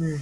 음.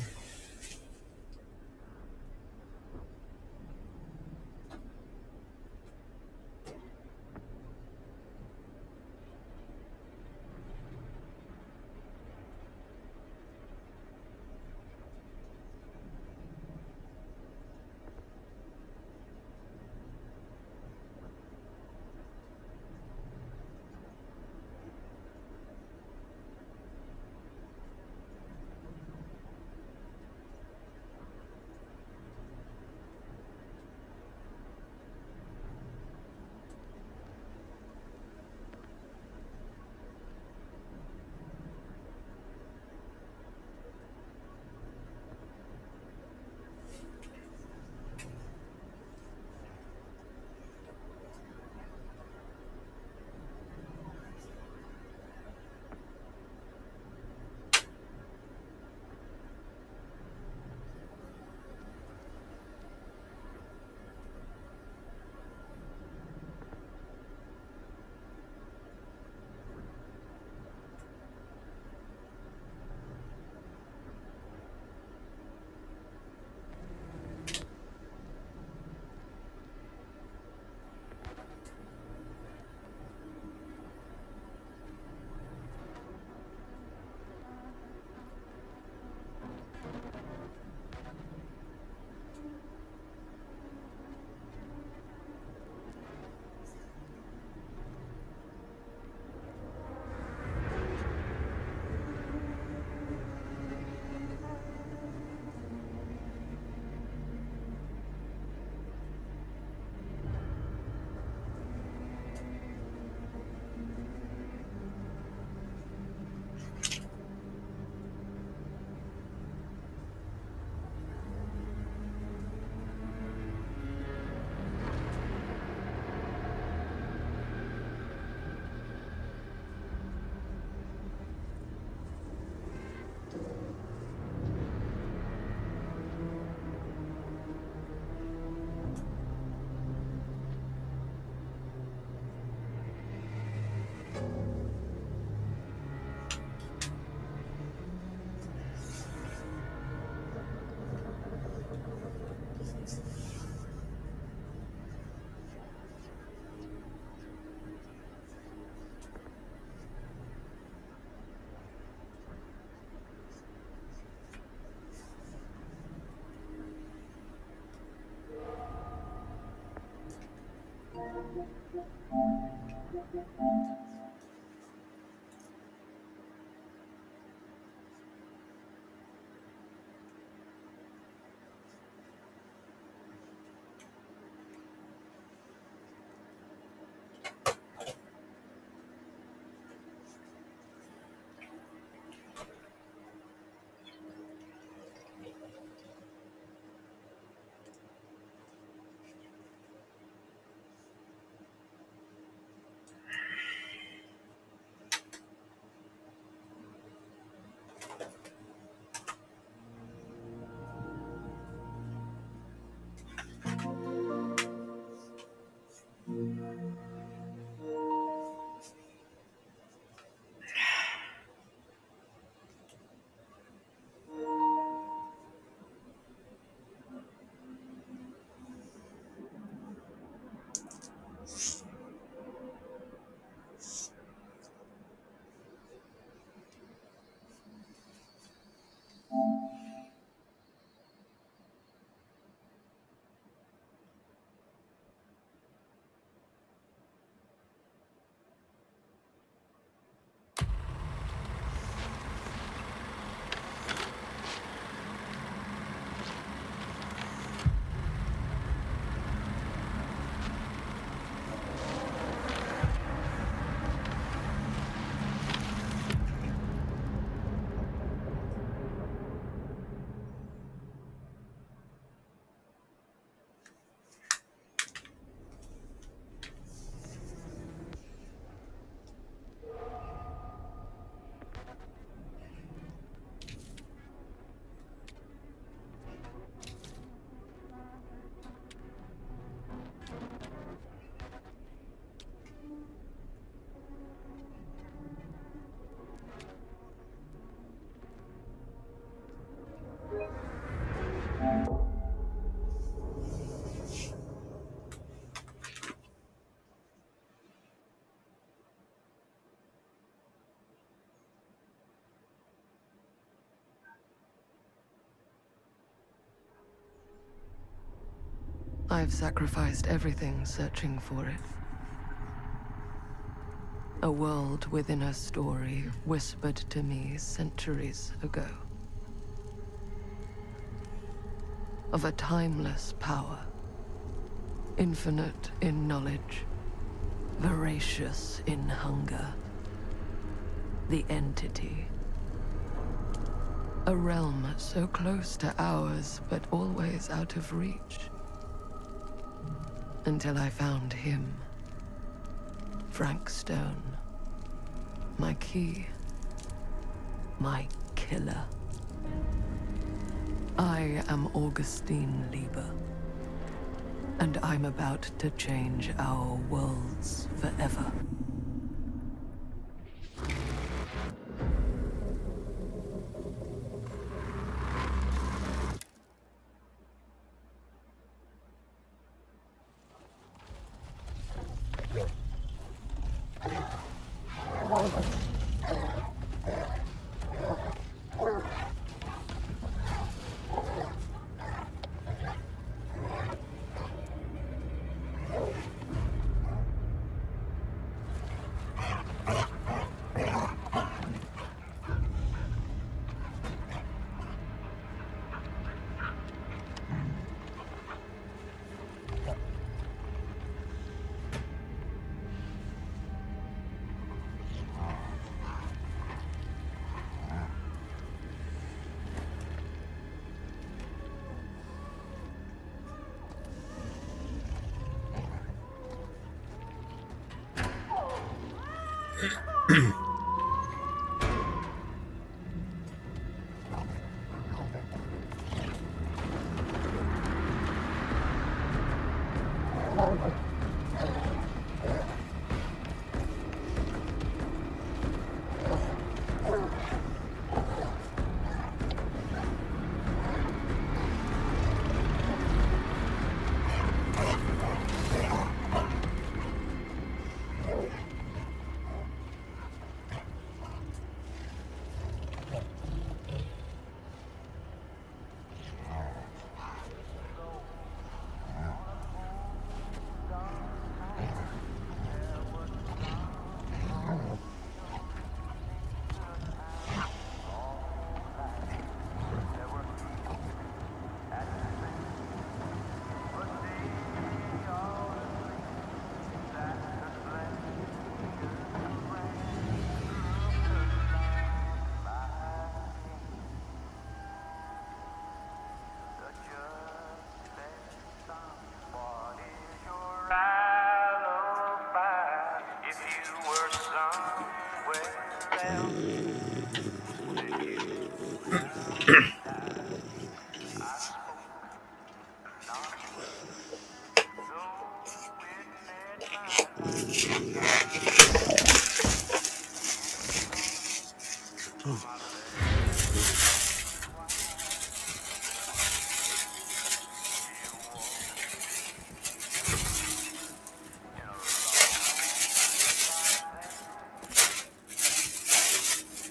I've sacrificed everything searching for it. A world within a story whispered to me centuries ago. Of a timeless power, infinite in knowledge, voracious in hunger. The entity. A realm so close to ours, but always out of reach. Until I found him. Frank Stone. My key. My killer. I am Augustine Lieber. And I'm about to change our worlds forever.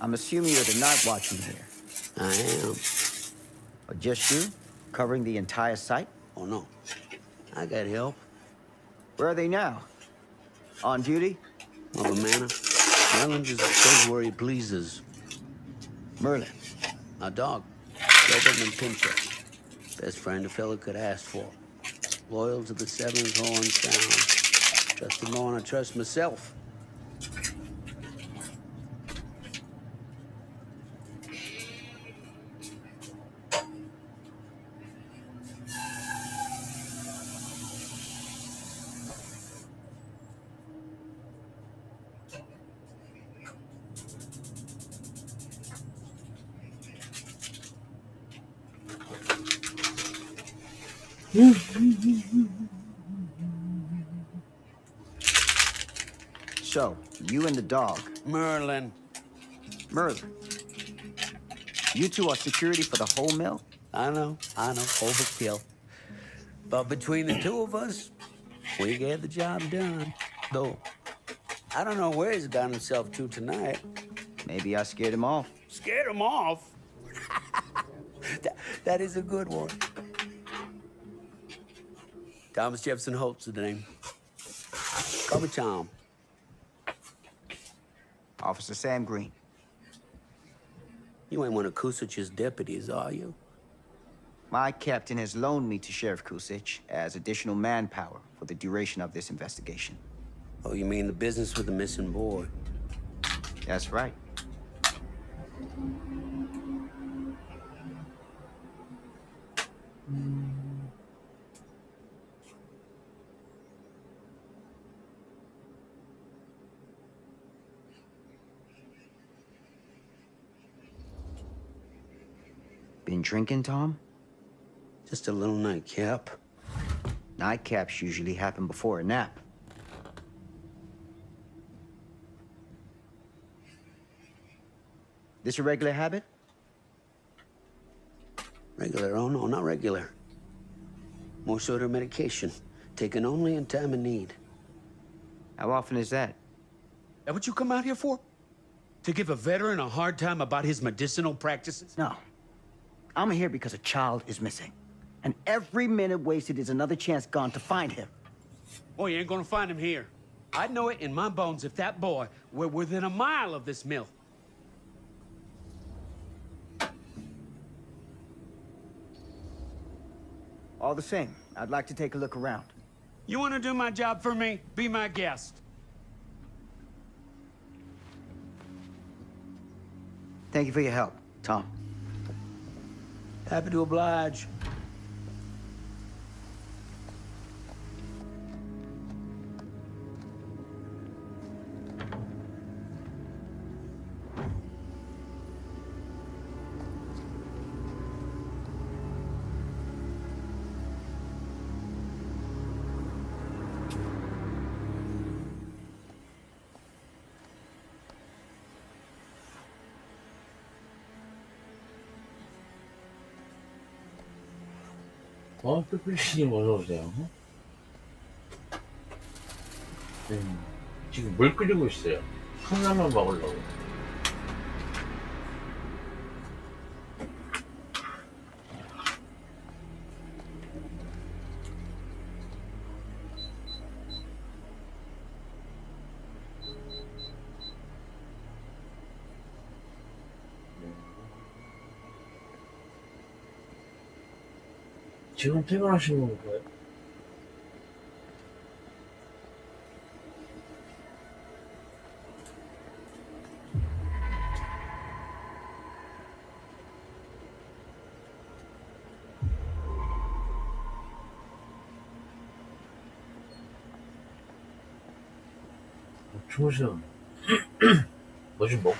I'm assuming you're the night watchman here. I am. Or just you? Covering the entire site? Oh, no. I got help. Where are they now? On duty? Of a manor. Merlin just goes where he pleases. Merlin. A dog. Doberman Pinscher. Best friend a fella could ask for. Loyal to the seventh horn sound. Trust him more than I trust myself. So, you and the dog. Merlin. Merlin. You two are security for the whole mill? I know. Overkill. But between the two of us, we get the job done. Though, I don't know where he's got himself to tonight. Maybe I scared him off. Scared him off? that is a good one. Thomas Jefferson Holt's the name. Call me Tom. Officer Sam Green. You ain't one of Kusich's deputies, are you? My captain has loaned me to Sheriff Kusich as additional manpower for the duration of this investigation. Oh, you mean the business with the missing boy? That's right. Been drinking, Tom? Just a little nightcap. Nightcaps usually happen before a nap. This a regular habit? Regular? Oh, no, not regular. More sort of medication. Taken only in time of need. How often is that? That what you come out here for? To give a veteran a hard time about his medicinal practices? No. I'm here because a child is missing. And every minute wasted is another chance gone to find him. Oh, you ain't gonna find him here. I'd know it in my bones if that boy were within a mile of this mill. All the same, I'd like to take a look around. You wanna do my job for me? Be my guest. Thank you for your help, Tom. Happy to oblige. 삐삐씨님 어서오세요. 지금 물 끓이고 있어요. 컵라면 먹으려고. 지금 퇴근하시는 건가요? 주무세요. 뭐 좀 먹고.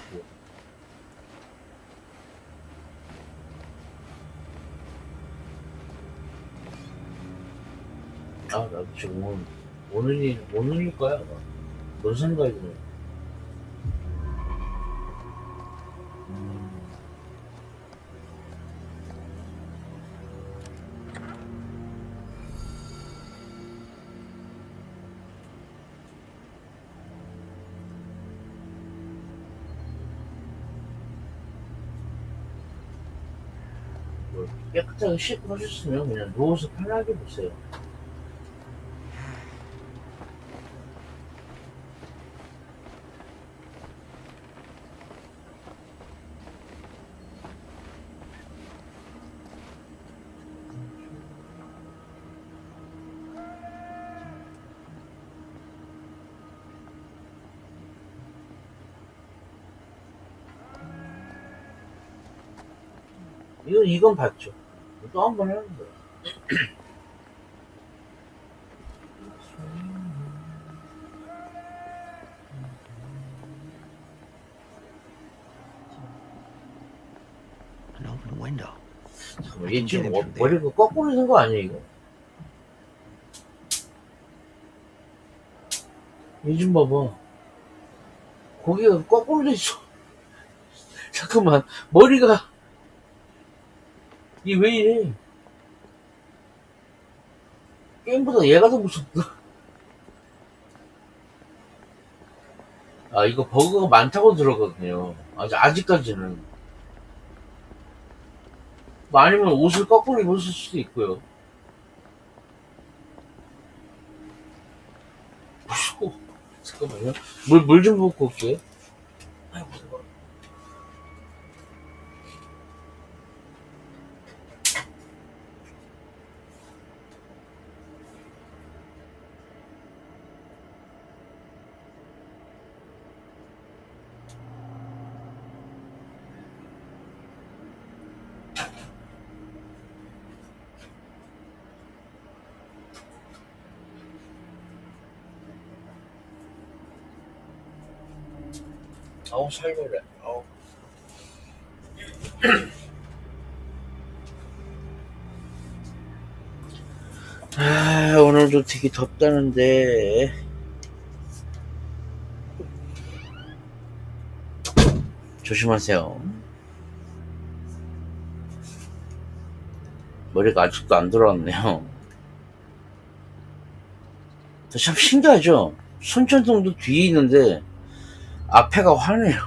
아, 나도 지금 오늘일 거야, 아마. 뭔 생각이 드네. 뭐 깨끗하게 씻고 하셨으면 그냥 누워서 편하게 보세요. 이건 봤죠. 또 한 번 하는 거야. An open window. 잠깐만, 얘 지금 머리가 거꾸로 된 거 아니야, 이거? 얘 좀 봐봐. 고기가 거꾸로 돼 있어. 잠깐만, 머리가. 이게 왜 이래? 게임보다 얘가 더 무섭다. 아, 이거 버그가 많다고 들었거든요. 아직까지는. 뭐 아니면 옷을 거꾸로 입었을 수도 있고요. 잠깐만요. 물 좀 붓고 올게요. 아이고. 아우 살벌해. 아우. 아 오늘도 되게 덥다는데 조심하세요. 머리가 아직도 안 돌아왔네요. 참 신기하죠? 손전등도 뒤에 있는데 앞에가 환해요.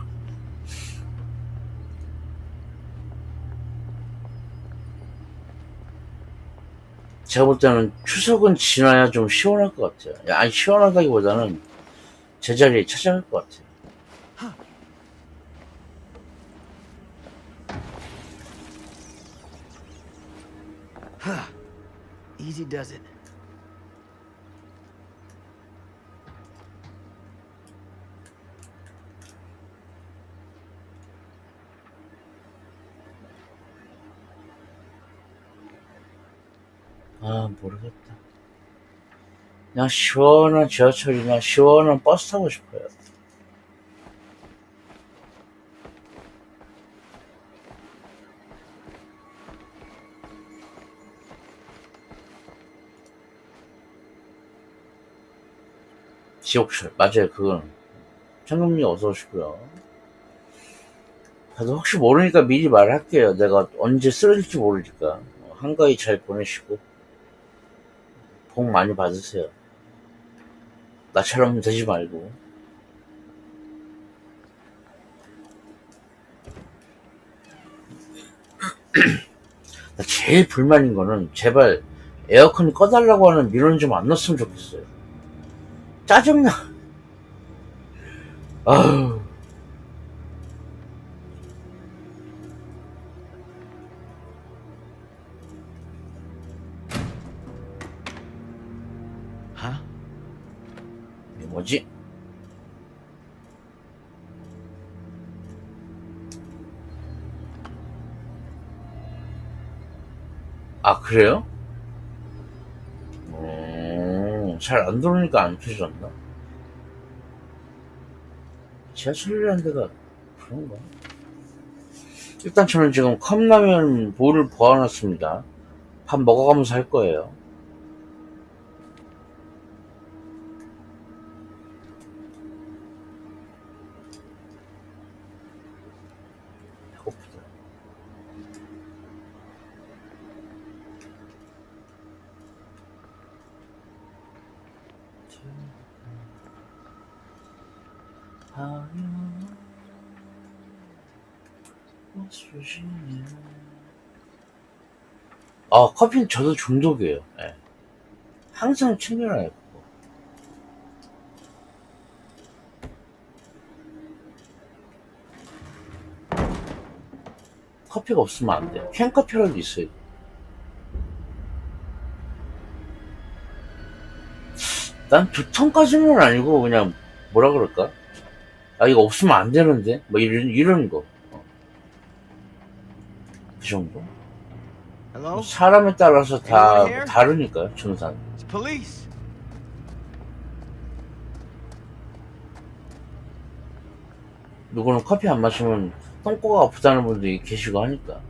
제가 볼 때는 추석은 지나야 좀 시원할 것 같아요. 아니 시원하다기보다는 제자리에 찾아갈 것 같아요. Easy does it. 아 모르겠다. 그냥 시원한 지하철이나 시원한 버스 타고 싶어요. 지옥철 맞아요. 그건 청금리 어서 오시고요. 다들 혹시 모르니까 미리 말할게요. 내가 언제 쓰러질지 모르니까 한가위 잘 보내시고 복 많이 받으세요. 나처럼 되지 말고. 나 제일 불만인 거는 제발 에어컨 꺼달라고 하는 민원 좀 안 넣었으면 좋겠어요. 짜증나. 아우. 이게 뭐지? 아 그래요? 잘 안 들어오니까 안 켜졌나? 지하철이라는 데가 그런가? 일단 저는 지금 컵라면 볼을 보아놨습니다. 밥 먹어가면서 할 거예요. 배고프다. 아 커피는 저도 중독이에요. 네. 항상 챙겨놔요. 커피가 없으면 안 돼요. 캔커피라도 있어요. 난 두통까지는 아니고 그냥 뭐라 그럴까? 아 이거 없으면 안 되는데 뭐 이런 거. 그 정도? Hello? 사람에 따라서 다 Anyone here? 다르니까요, 증상. It's police. 누구는 커피 안 마시면 똥꼬가 아프다는 분들이 계시고 하니까.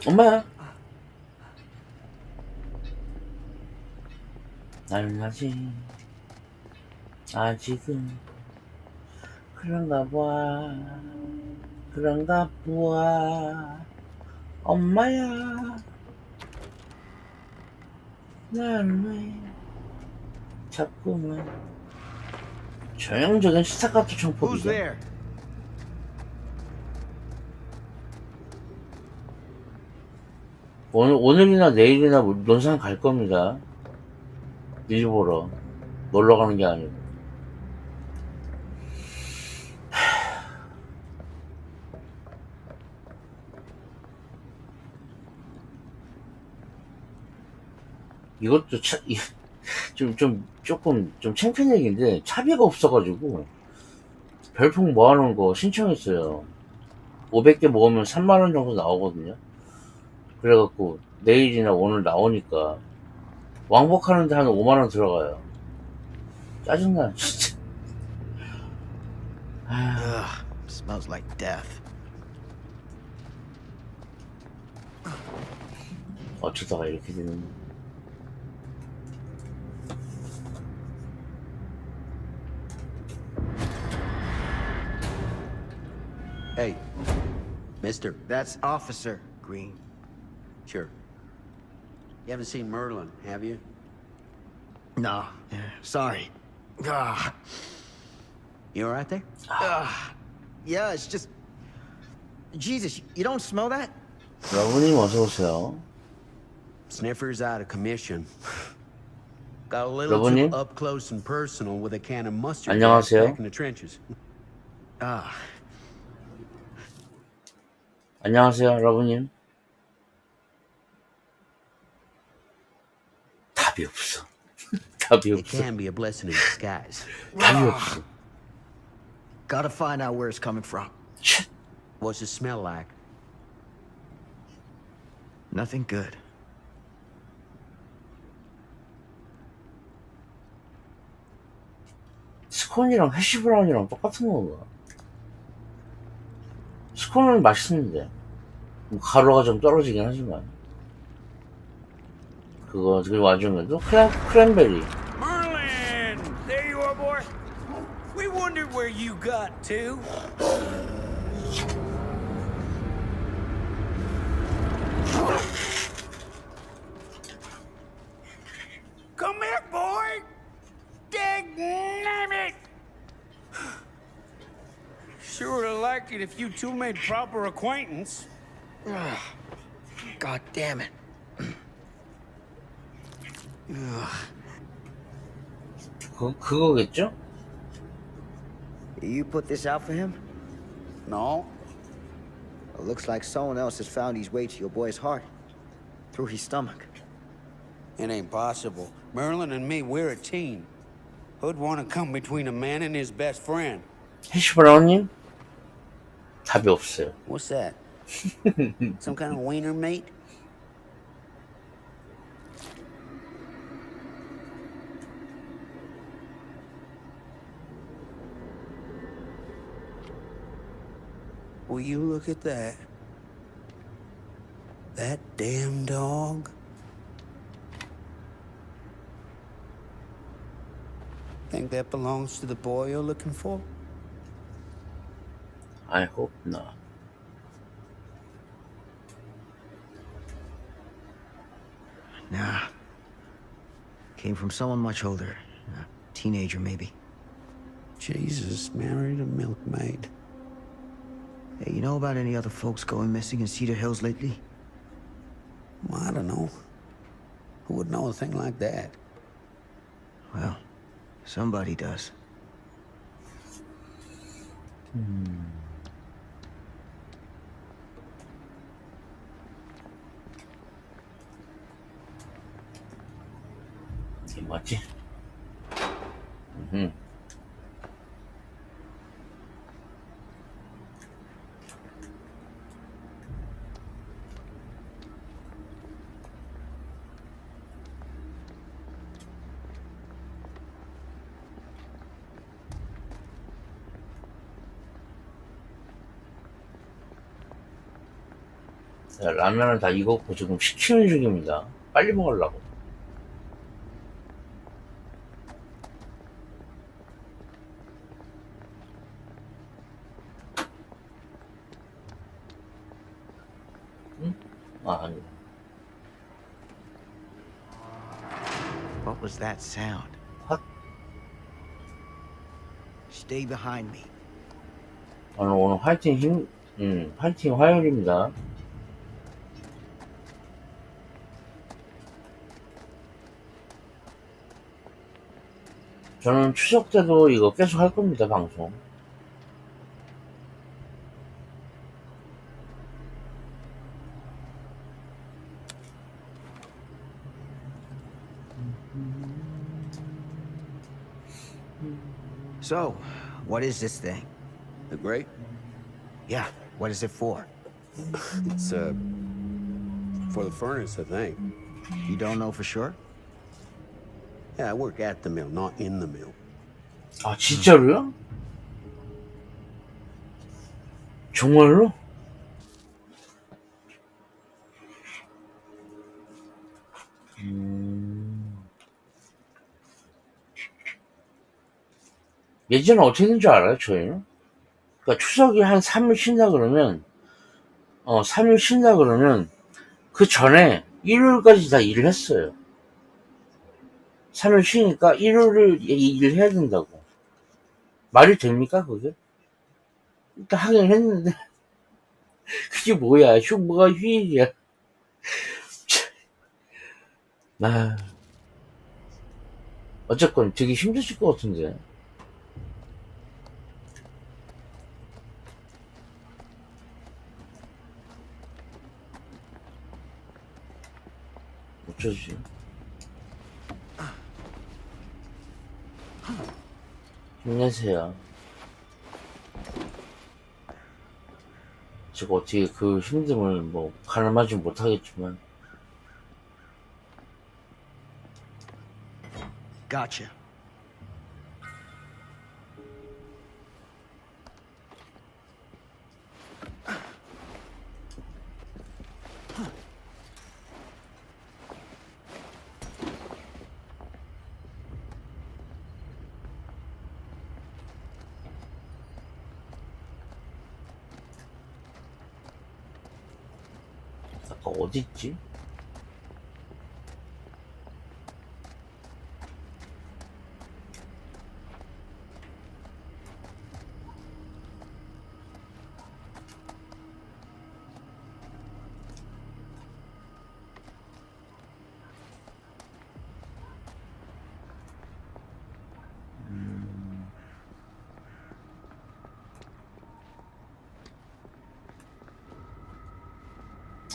엄마야. 날마지 아직은 그런가 봐. 그런가 보아. 엄마야. 날 왜 자꾸만 전형적인 스타카토 Who's 청폭이죠. there? 오늘이나 내일이나 논산 갈 겁니다. 일 보러. 놀러 가는 게 아니고. 이것도 조금 창피한 얘기인데, 차비가 없어가지고, 별풍 모아놓은 거 신청했어요. 500개 모으면 3만원 정도 나오거든요. 그래갖고, 내일이나 오늘 나오니까, 왕복하는데 한 5만원 들어가요. 짜증나, 진짜. Ugh, smells like death. 어쩌다가 이렇게 되는. Hey, mister. That's Officer Green. Sure. You haven't seen Merlin, have you? No, sorry. Ah, You all right there? yeah, it's just... Jesus, you don't smell that? 여러분님 어서오세요. Sniffer's out of commission. Got a little 여러분님? too up close and personal with a can of mustard 안녕하세요. back in the trenches. Ah, 안녕하세요, 여러분님. 답이 없어. 답이 It 없어. can be a blessing in disguise. 답이 없어. gotta find out where it's coming from. 쳇. What's it smell like? Nothing good. 스콘이랑 해시브라운이랑 똑같은 건가? 스콘은 맛있는데 뭐 가루가 좀 떨어지긴 하지만 그거 그 와중에도 크랜베리. Merlin! There you are, boy. We wondered where you got to. Come back, boy! Dang it! Sure would have liked it if you two made proper acquaintance. God damn it. 그거겠죠? You put this out for him? No. It looks like someone else has found his way to your boy's heart. Through his stomach. It ain't possible. Merlin and me, we're a team. Who'd want to come between a man and his best friend? 해시브라운님 답이 없어요. What's that? Some kind of wiener mate? Will you look at that? That damn dog? Think that belongs to the boy you're looking for? I hope not. Nah. Came from someone much older. A teenager, maybe. Jesus married a milkmaid. Hey, you know about any other folks going missing in Cedar Hills lately? Well, I don't know. Who would know a thing like that? Well, somebody does. 이게 맞지? 자, 라면을 다 익었고 지금 식히는 중입니다. 빨리 먹으려고. 응? 아, 아니다. What was that sound? 헛. Stay behind me. 오늘 화이팅 화이팅 화요일입니다. 저는 추석 때도 이거 계속 할 겁니다, 방송. So, what is this thing? The grate? Yeah, what is it for? It's, for the furnace, I think. You don't know for sure? Yeah, I work at the mill, not in the mill. 아, 진짜로요? 정말로? 예전에 어떻게 된 줄 알아요, 저희는? 그러니까 추석이 한 3일 쉰다 그러면, 3일 쉰다 그러면, 그 전에 일요일까지 다 일을 했어요. 3일 쉬니까 일요일을 일을 해야 된다고. 말이 됩니까, 그게? 일단 하긴 했는데, 그게 뭐야, 뭐가 휴일이야. 아, 어쨌건 되게 힘드실 것 같은데. 어쩌지? 힘내세요. 제가 어떻게 그 힘듦을 뭐 가늠하지 못하겠지만. Gotcha. 아까 어딨지?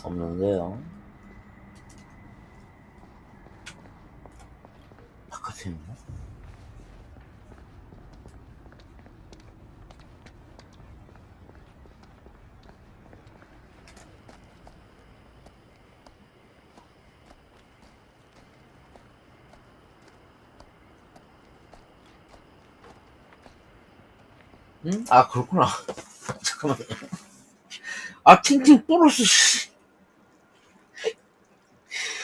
없는데요. 바깥에 있나? 응? 아, 그렇구나. 잠깐만요. 아, 팅팅 뿌러스, 씨.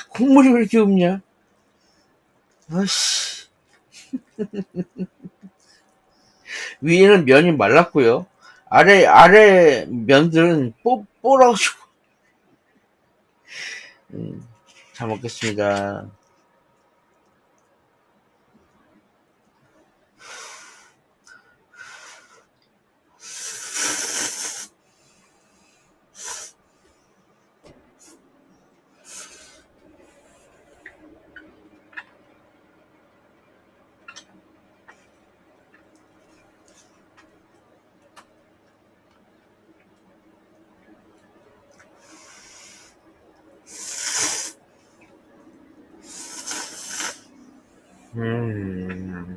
국물이 왜 이렇게 없냐? 아씨. 위에는 면이 말랐고요. 아래 면들은 뽀라가지고. 잘 먹겠습니다. 음.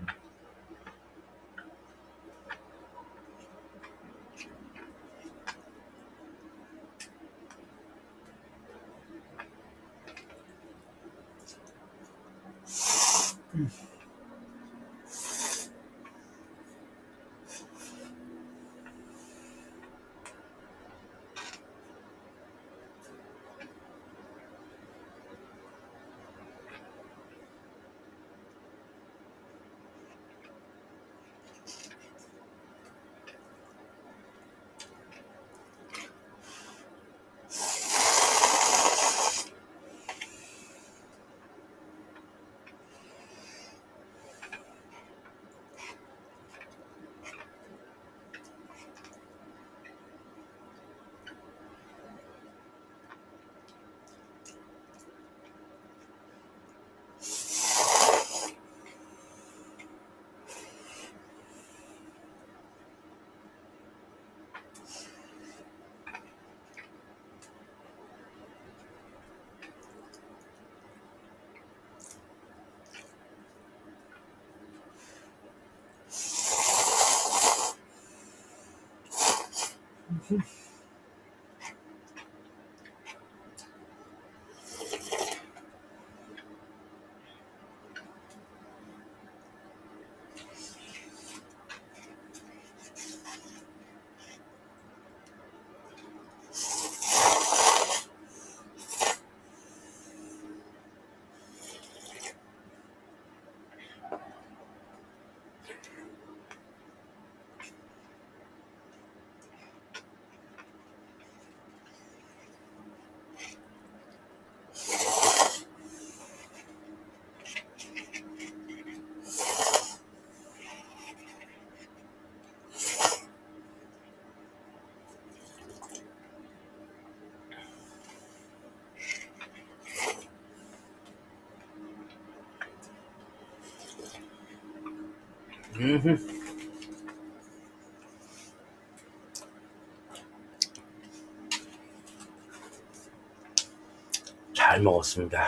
잘 먹었습니다.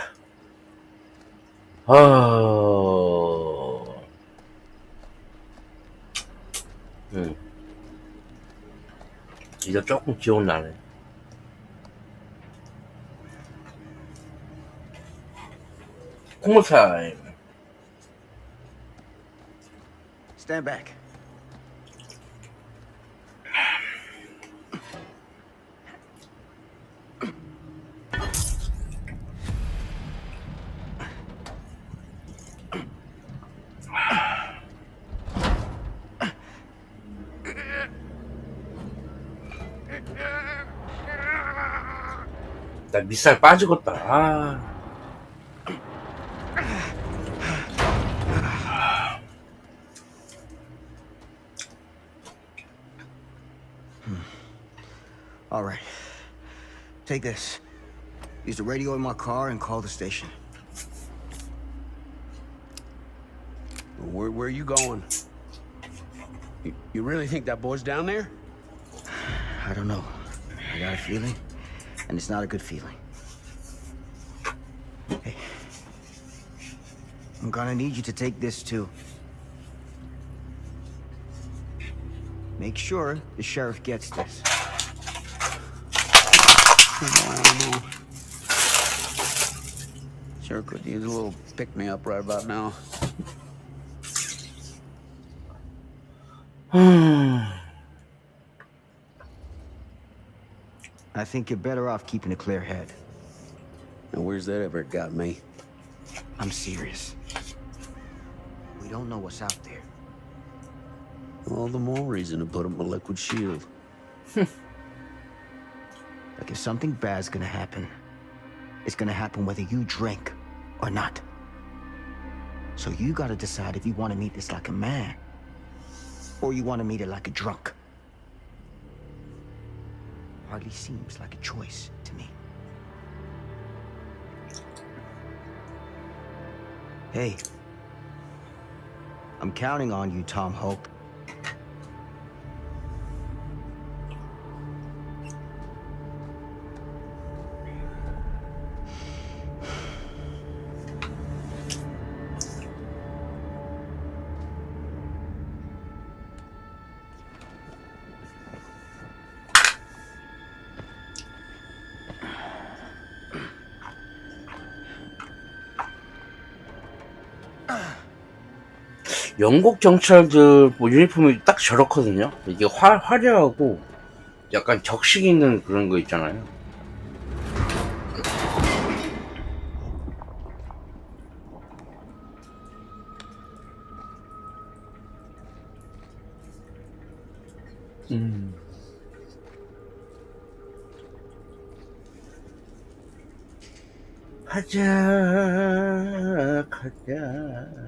이제 조금 기운 나네. 콩물 타임. Stand back. 나 밑살 빠지겠다. 아. All right. Take this. Use the radio in my car and call the station. Where are you going? You really think that boy's down there? I don't know. I got a feeling, and it's not a good feeling. Hey. I'm gonna need you to take this too. Make sure the sheriff gets this. I don't know. Sure could use a little pick-me-up right about now. I think you're better off keeping a clear head. And where's that ever got me? I'm serious. We don't know what's out there. All the more reason to put up a liquid shield. Like if something bad's gonna happen, it's gonna happen whether you drink or not. So you gotta decide if you want to meet this like a man, or you want to meet it like a drunk. Hardly seems like a choice to me. Hey, I'm counting on you, Tom Hope. 영국 경찰들 뭐 유니폼이 딱 저렇거든요. 이게 화려하고 약간 격식 있는 그런 거 있잖아요. 가자, 가자.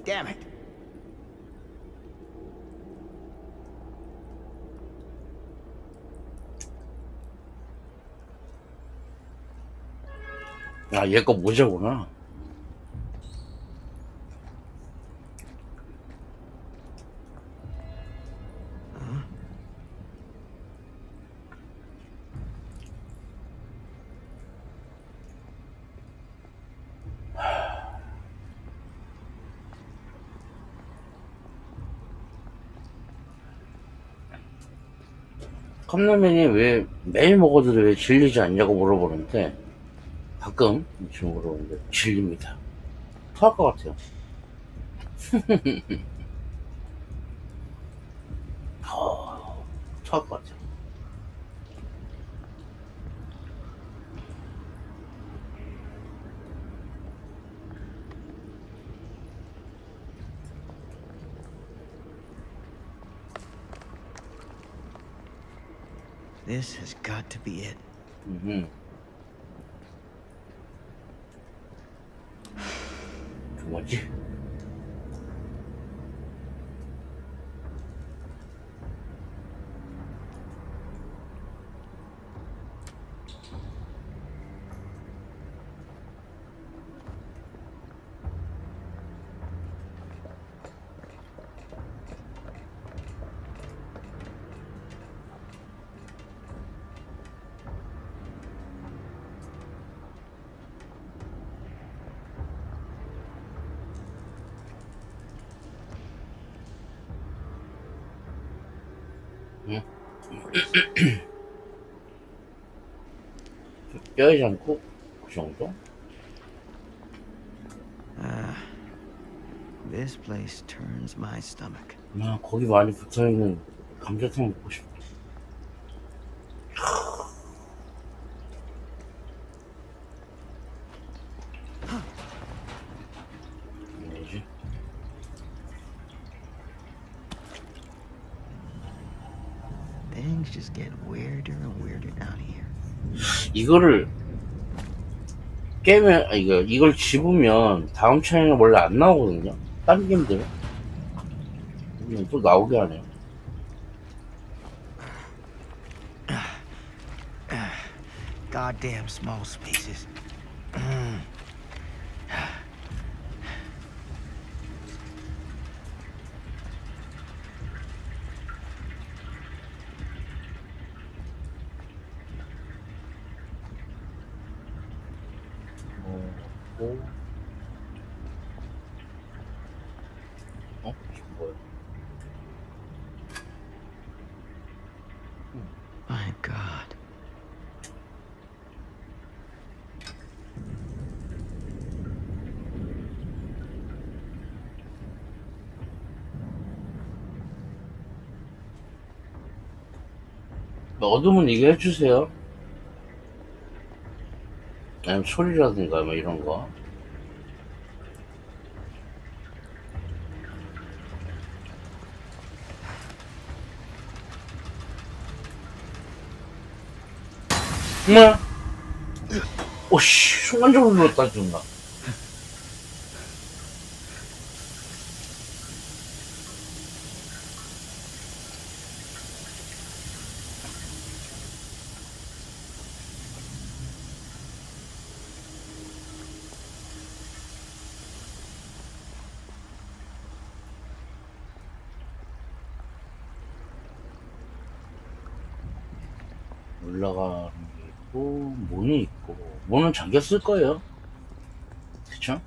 Damn it. 아, 얘 거 모자구나. 컵라면이 왜 매일 먹어도 왜 질리지 않냐고 물어보는데 가끔 지금 물어보는데 질립니다. 토할 것 같아요. 토할 것 같아요. This has got to be it. 그 뭐지? 뼈이지 않고 그 정도? This place turns my stomach. 나 고기 많이 붙어있는 감자탕 먹고 싶어. 뭐지? Things just get weirder and weirder down here. 이거를 깨면 이걸 집으면 다음 차에는 원래 안 나오거든요. 다른 게임들은 또 나오게 하네요. Goddamn small spaces. 이거 뭐야? My God. 어두면 이거 해주세요. 아니면 소리라든가 뭐 이런 거. 뭐야? 오씨, 순간적으로 눌렀다, 정말. 올라가는 게 있고, 문이 있고, 문은 잠겼을 거예요. 그쵸?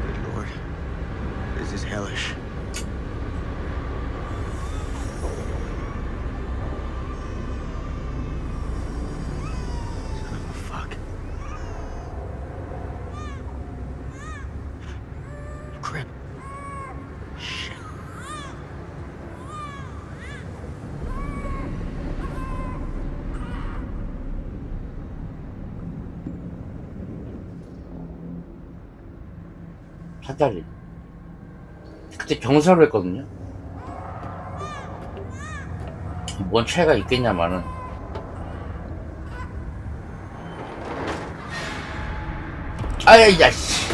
Good Lord. This is hellish. Son of a fuck. Crap. Shit. 사다리. 그때 경사로 했거든요. 뭔 차이가 있겠냐마는. 아야, 씨.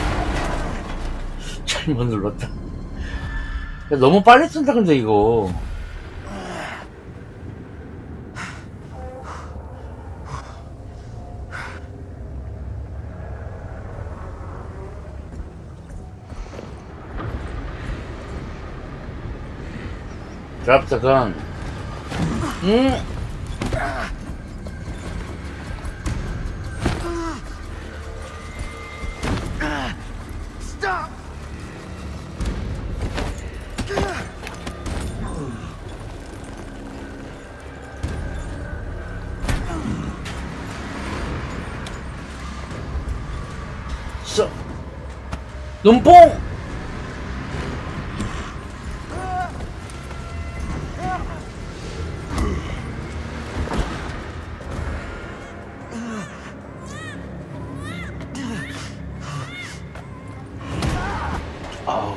잘못 눌렀다. 야, 너무 빨리 쓴다, 근데 이거. Drop the gun. Stop! 써. 눈뽕! 아우.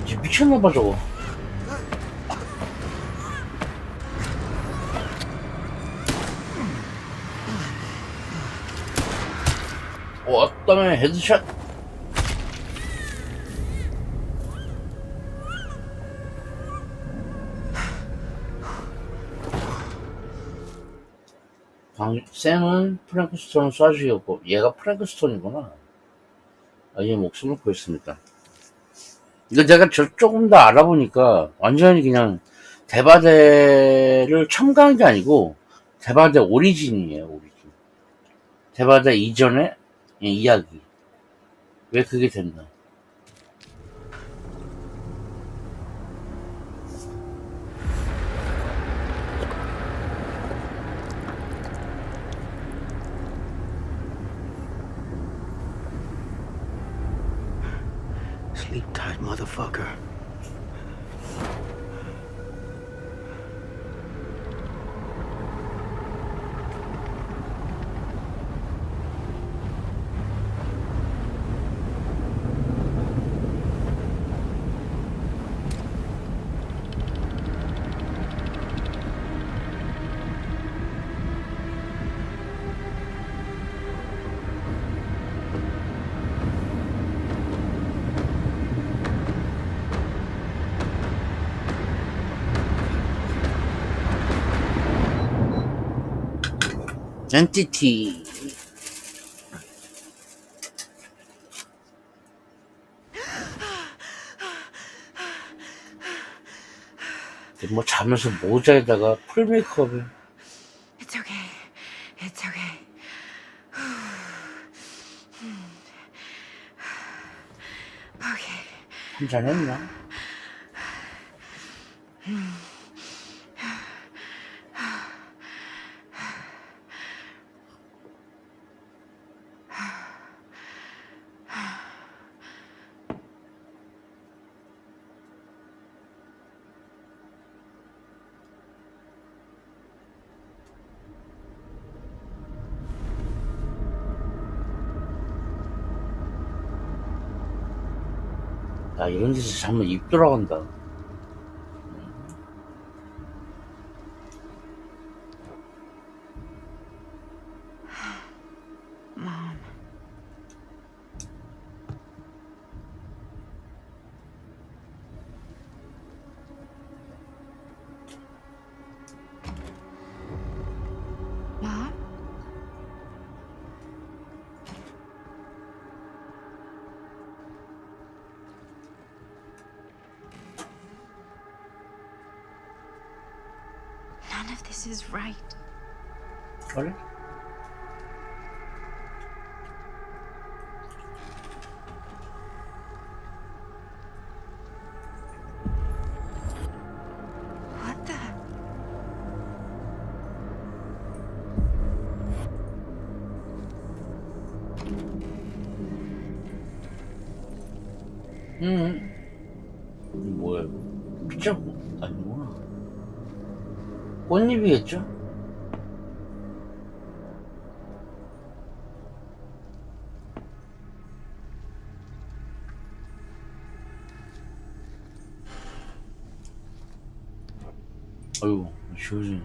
이제 미쳤나봐 저거. 왔다며 헤드샷. 샘은 프랭크스톤을 쏴 죽였고 얘가 프랭크스톤이구나. 아, 얘 목숨을 구했습니다. 이거 제가 조금 더 알아보니까 완전히 그냥 대바대를 첨가한 게 아니고 대바대 오리진이에요. 오리진. 대바대 이전의 이야기. 왜 그게 됐나. Sleep tight, motherfucker. 엔티티. 뭐 자면서 모자에다가 풀 메이크업을. It's okay. It's okay. Okay. 한잔 했나? 야, 이런 데서 자면 입 돌아간다. Mom. Mom? None of this is right. 그래? 뭐야 이거? 빗자루 아니구나. 꽃잎이겠죠? 아이고 지워지네.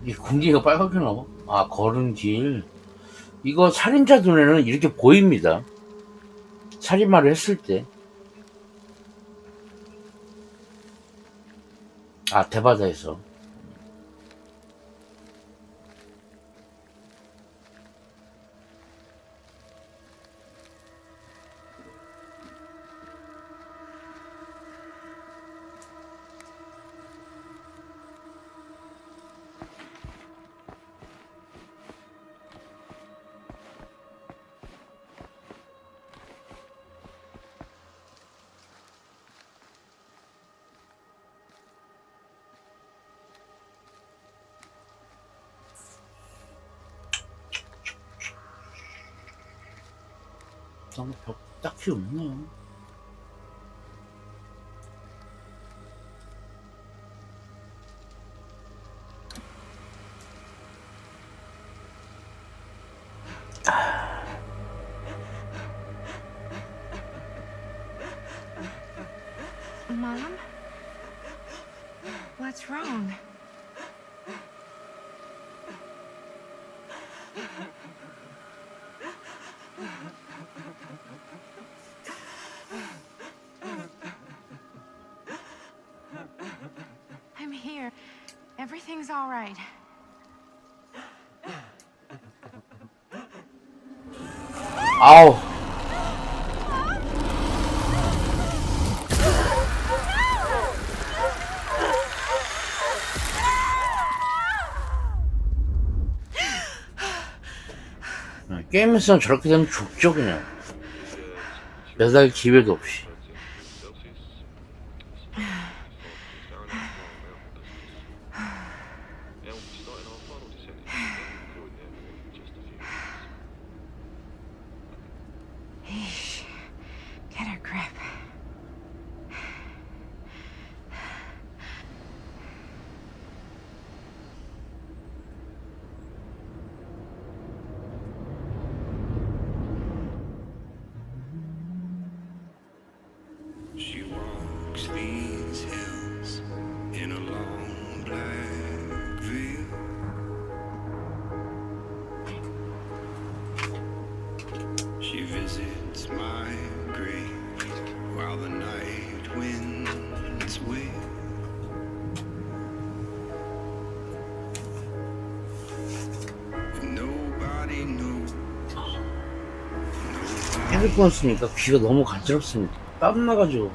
이 공기가 빨갛게 나와? 아, 걸은 길. 이거 살인자 눈에는 이렇게 보입니다. 살인마를 했을 때. 아, 대바다에서. 벽 딱히 없네요. Mom? What's wrong? I'm here. Everything's all right. 아우. 게임에서는 저렇게 되면 죽죠 그냥. 매달 기회도 없이. Eesh. Get a grip. She walks these hills in a long black veil. She visits my grave while the night winds wail. And nobody knows. 핸드폰 쓰니까 귀가 너무 간지럽습니다. 땀 나가지고.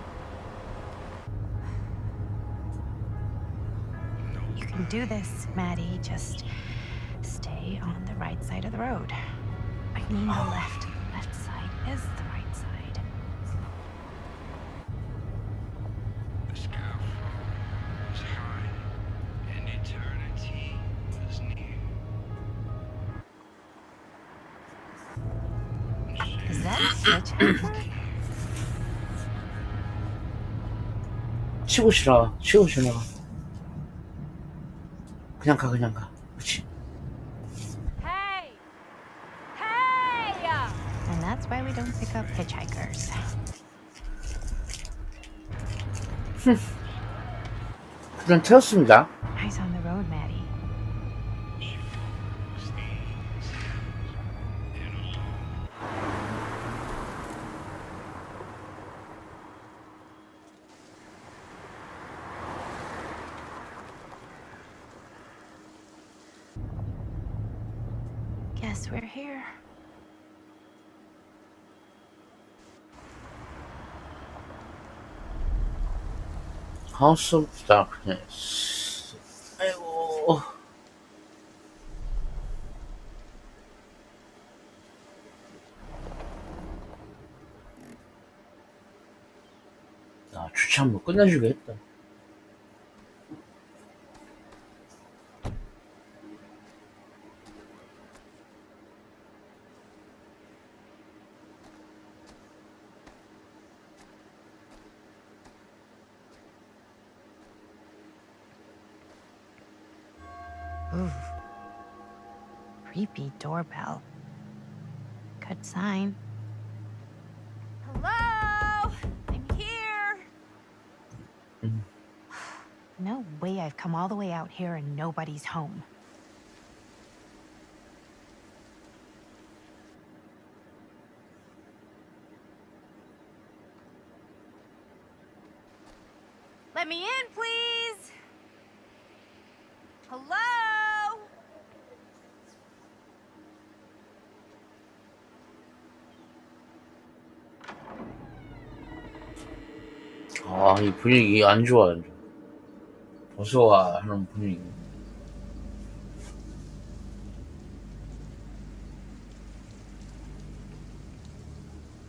You can do this, Maddie. Just stay on the right side of the road. I mean the left. The left side is the right side. The sky falls high and eternity was near. Is that switch? 치고 지나가. 치고 지나가. 그냥 가 그냥 가. 그렇지. Hey! Hey! And that's why we don't pick up hitchhikers. 그냥 태웠습니다. Eyes on the road, Maddie. Guess we're here. House of Darkness. 아이고. 아, 주차 한번 끝내주게 했다. Ooh. Creepy doorbell. Good sign. Hello? I'm here. No way I've come all the way out here and nobody's home. Let me in, please. Hello? 아, 이 분위기 안 좋아, 안 좋아. 어서와 하는 분위기.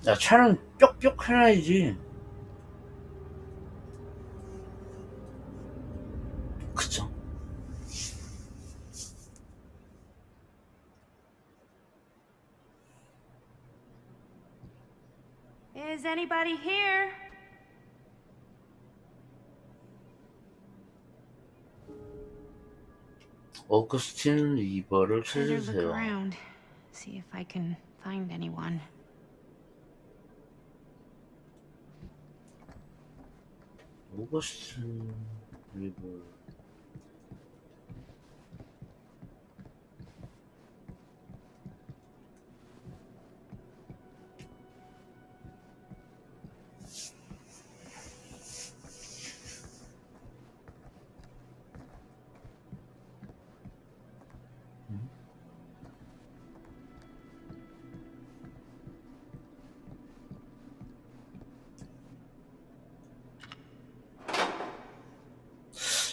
야, 차는 뾱뾱 해놔야지. 그쵸? Is anybody here? 오거스틴 리버를 Better look 찾으세요. around. See if I can find anyone. 오거스틴 리버.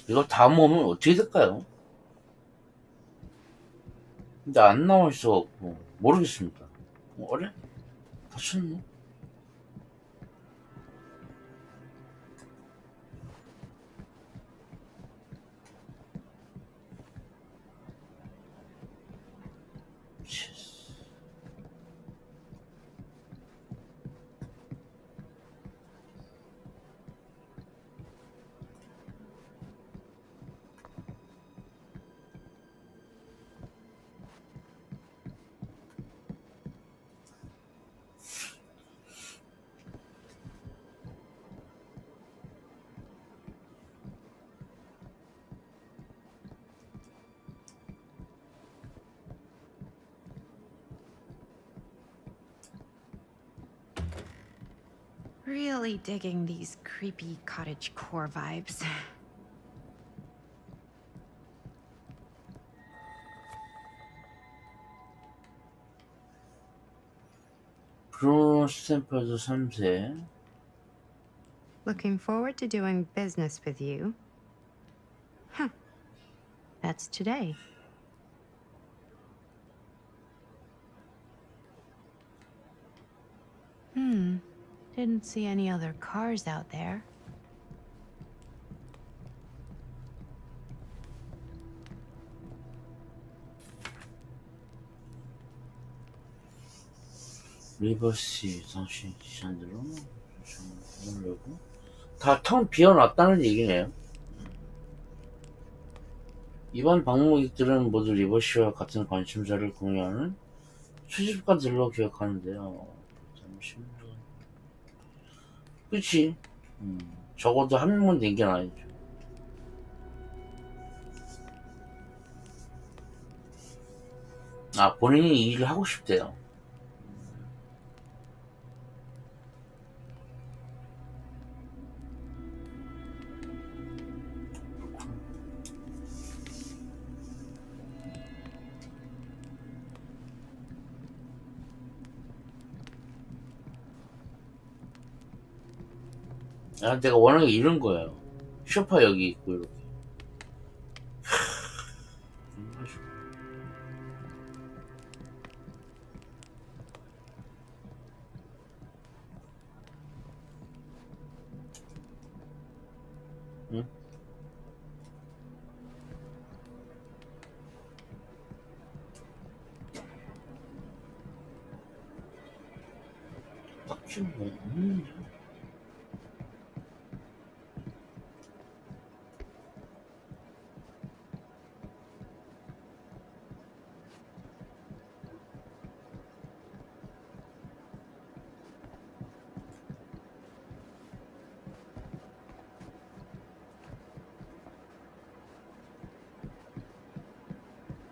이거 다 모으면 어떻게 될까요? 근데 안 나와 있어갖고 모르겠습니다. 어래? 다쳤네? Really digging these creepy cottagecore vibes. 브루노 스탠퍼드 3세. Looking forward to doing business with you. Huh. That's today. Didn't see any other cars out there. 리버시 당신 지산대로 오려고 다 텅 비어놨다는 얘기네요. 이번 방문객들은 모두 리버시와 같은 관심사를 공유하는 수집가들로 기억하는데요. 잠시만요. 그치? 적어도 한 명은 남겨놔야죠. 아, 본인이 이 일을 하고 싶대요. 아, 내가 원하는 게 이런 거예요. 쇼파 여기 있고 이렇게. 좀 없는데.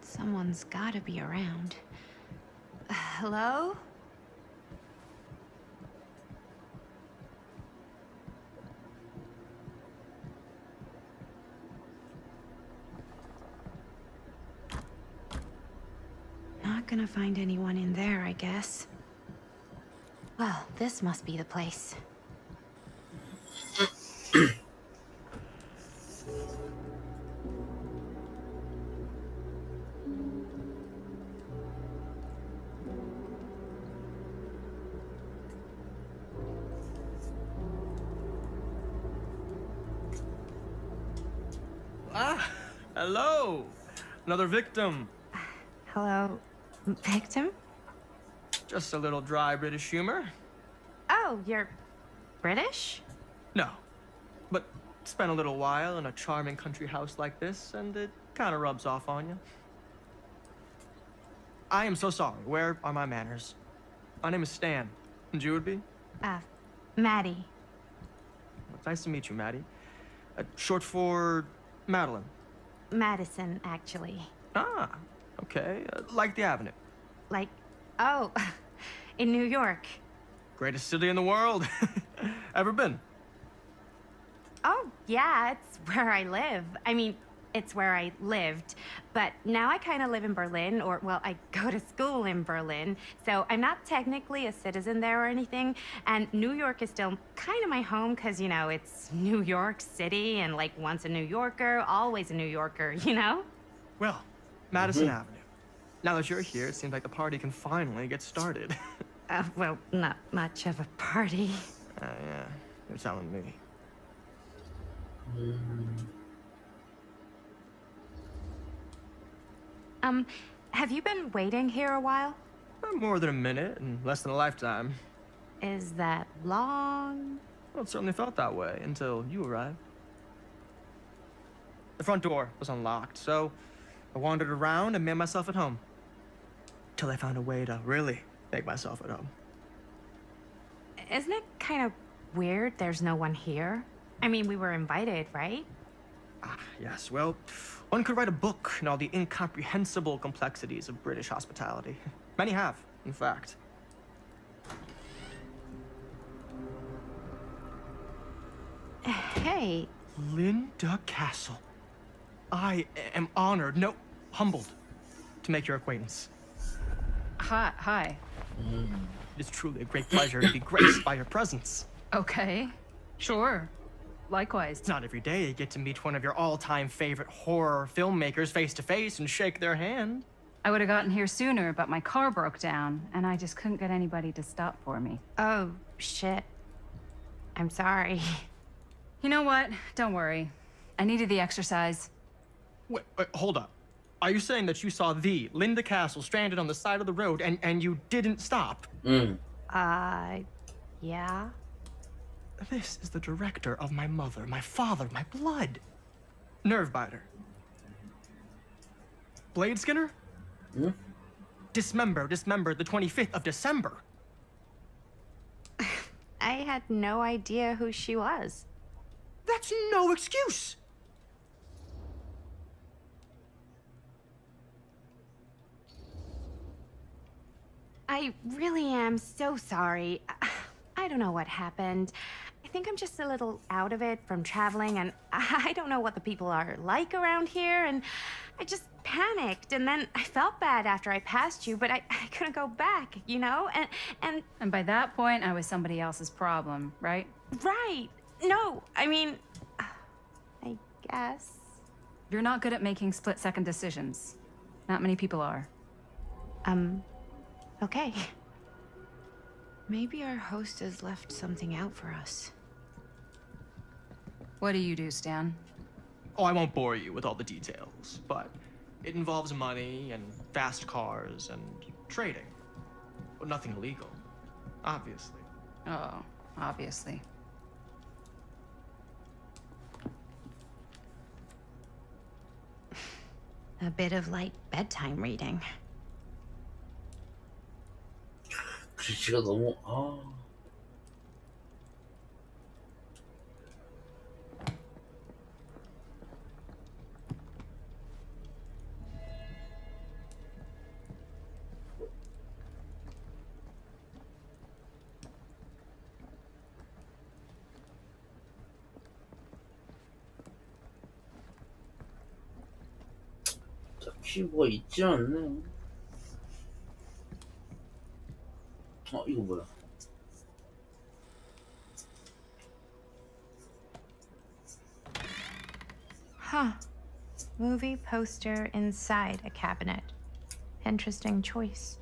Someone's gotta be around. Hello? Not gonna find anyone in there, I guess. Well, this must be the place. Ah, hello. Another victim. Hello, victim? Just a little dry British humor. Oh, you're British? No, but spent a little while in a charming country house like this, and it kind of rubs off on you. I am so sorry. Where are my manners? My name is Stan. And you would be? Maddie. Well, it's nice to meet you, Maddie. Short for Madeline. Madison, actually. Ah, okay. Like the Avenue. Like, oh, in New York. Greatest city in the world. Ever been? Oh, yeah, it's where I live. I mean, it's where I lived. But now I kind of live in Berlin, or, well, I go to school in Berlin. So I'm not technically a citizen there or anything. And New York is still kind of my home because, you know, it's New York City. And, like, once a New Yorker, always a New Yorker, you know? Well, Madison Avenue. Now that you're here, it seems like the party can finally get started. Well, not much of a party. Yeah, you're telling me. Have you been waiting here a while? More than a minute and less than a lifetime. Is that long? Well, it certainly felt that way until you arrived. The front door was unlocked, so I wandered around and made myself at home. Till I found a way to really make myself at home. Isn't it kind of weird there's no one here? I mean, we were invited, right? Ah, yes, well, one could write a book on all the incomprehensible complexities of British hospitality. Many have, in fact. Hey, Linda Castle. I am honored, no, humbled, to make your acquaintance. Hi. It is truly a great pleasure to be graced by your presence. Okay. Sure. Likewise. It's not every day you get to meet one of your all-time favorite horror filmmakers face to face and shake their hand. I would have gotten here sooner, but my car broke down, and I just couldn't get anybody to stop for me. oh, shit. I'm sorry. You know what? Don't worry. I needed the exercise. Wait, hold up. Are you saying that you saw the Linda Castle stranded on the side of the road and you didn't stop? Yeah? This is the director of my mother, my father, my blood. Nerve biter. Blade Skinner? Dismember the 25th of December. I had no idea who she was. That's no excuse. I really am so sorry. I don't know what happened. I think I'm just a little out of it from traveling, and I don't know what the people are like around here, and I just panicked, and then I felt bad after I passed you, but I couldn't go back, you know? And by that point, I was somebody else's problem, right? Right. No, I mean, I guess. You're not good at making split-second decisions. Not many people are. Okay. Maybe our host has left something out for us. What do you do, Stan? Oh, I won't bore you with all the details, but it involves money and fast cars and trading. But nothing illegal, obviously. Oh, obviously. A bit of light bedtime reading. 글씨가 너무 딱히 뭐가 있지 않네. 이거 뭐야? Huh. Movie poster inside a cabinet. Interesting choice.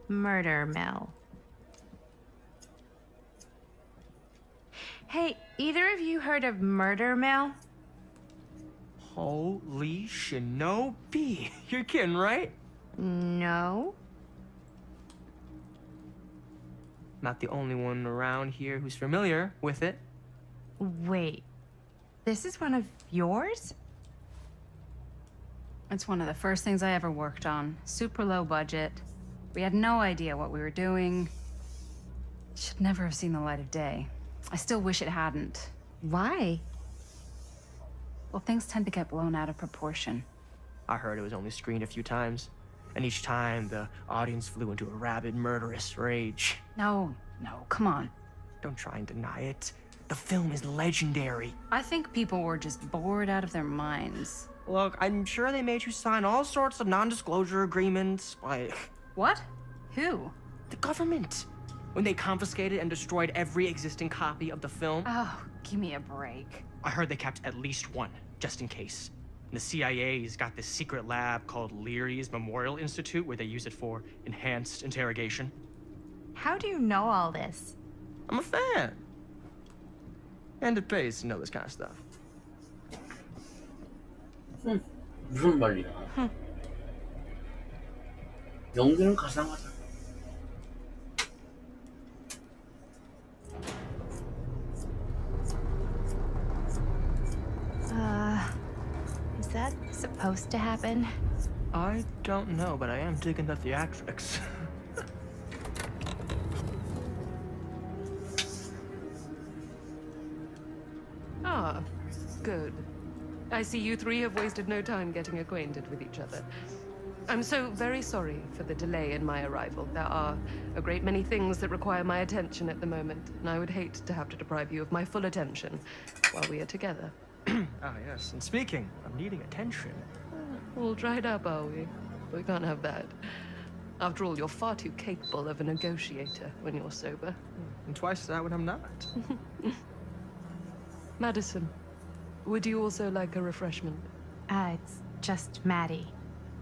Murder mill. Hey, either of you heard of murder mill? Holy shinobi. You're kidding, right? No. Not the only one around here who's familiar with it. Wait. This is one of yours? It's one of the first things I ever worked on. Super low budget. We had no idea what we were doing. Should never have seen the light of day. I still wish it hadn't. Why? Well, things tend to get blown out of proportion. I heard it was only screened a few times, and each time the audience flew into a rabid, murderous rage. No, come on. Don't try and deny it. The film is legendary. I think people were just bored out of their minds. Look, I'm sure they made you sign all sorts of non-disclosure agreements, like... What? Who? The government. When they confiscated and destroyed every existing copy of the film. Oh, give me a break. I heard they kept at least one, just in case. And the CIA's got this secret lab called Leary's Memorial Institute where they use it for enhanced interrogation. How do you know all this? I'm a fan. And it pays to know this kind of stuff. 무슨 말이야? 연기는 가상하다. Is that supposed to happen? I don't know, but I am digging the theatrics. Ah, good. I see you three have wasted no time getting acquainted with each other. I'm so very sorry for the delay in my arrival. There are a great many things that require my attention at the moment, and I would hate to have to deprive you of my full attention while we are together. Ah, yes. And speaking of needing attention. All dried up, are we? We can't have that. After all, you're far too capable of a negotiator when you're sober. And twice that when I'm not. Madison, would you also like a refreshment? It's just Maddie.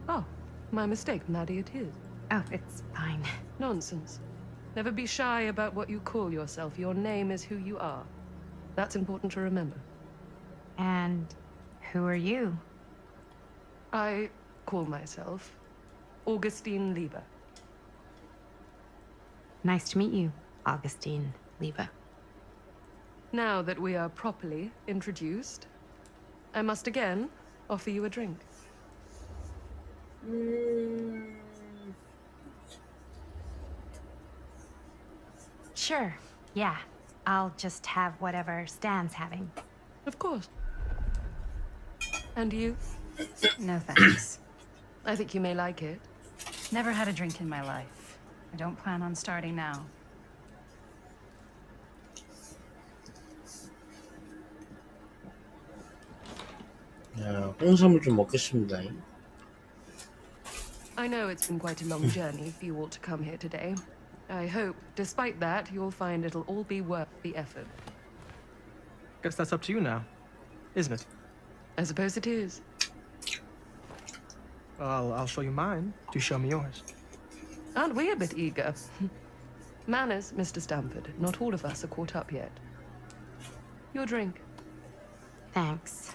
Oh, my mistake. Maddie it is. Oh, it's fine. Nonsense. Never be shy about what you call yourself. Your name is who you are. That's important to remember. And who are you? I call myself Augustine Lieber. Nice to meet you, Augustine Lieber. Now that we are properly introduced, I must again offer you a drink. Sure, yeah. I'll just have whatever Stan's having. Of course. And you? No thanks. I think you may like it. Never had a drink in my life. I don't plan on starting now. 야, 홍삼을 좀 먹겠습니다. I know it's been quite a long journey for you all to come here today. I hope, despite that, you'll find it'll all be worth the effort. Guess that's up to you now, isn't it? I suppose it is. Well, I'll show you mine. Do show me yours. Aren't we a bit eager? Manners, Mr. Stamford. Not all of us are caught up yet. Your drink. Thanks.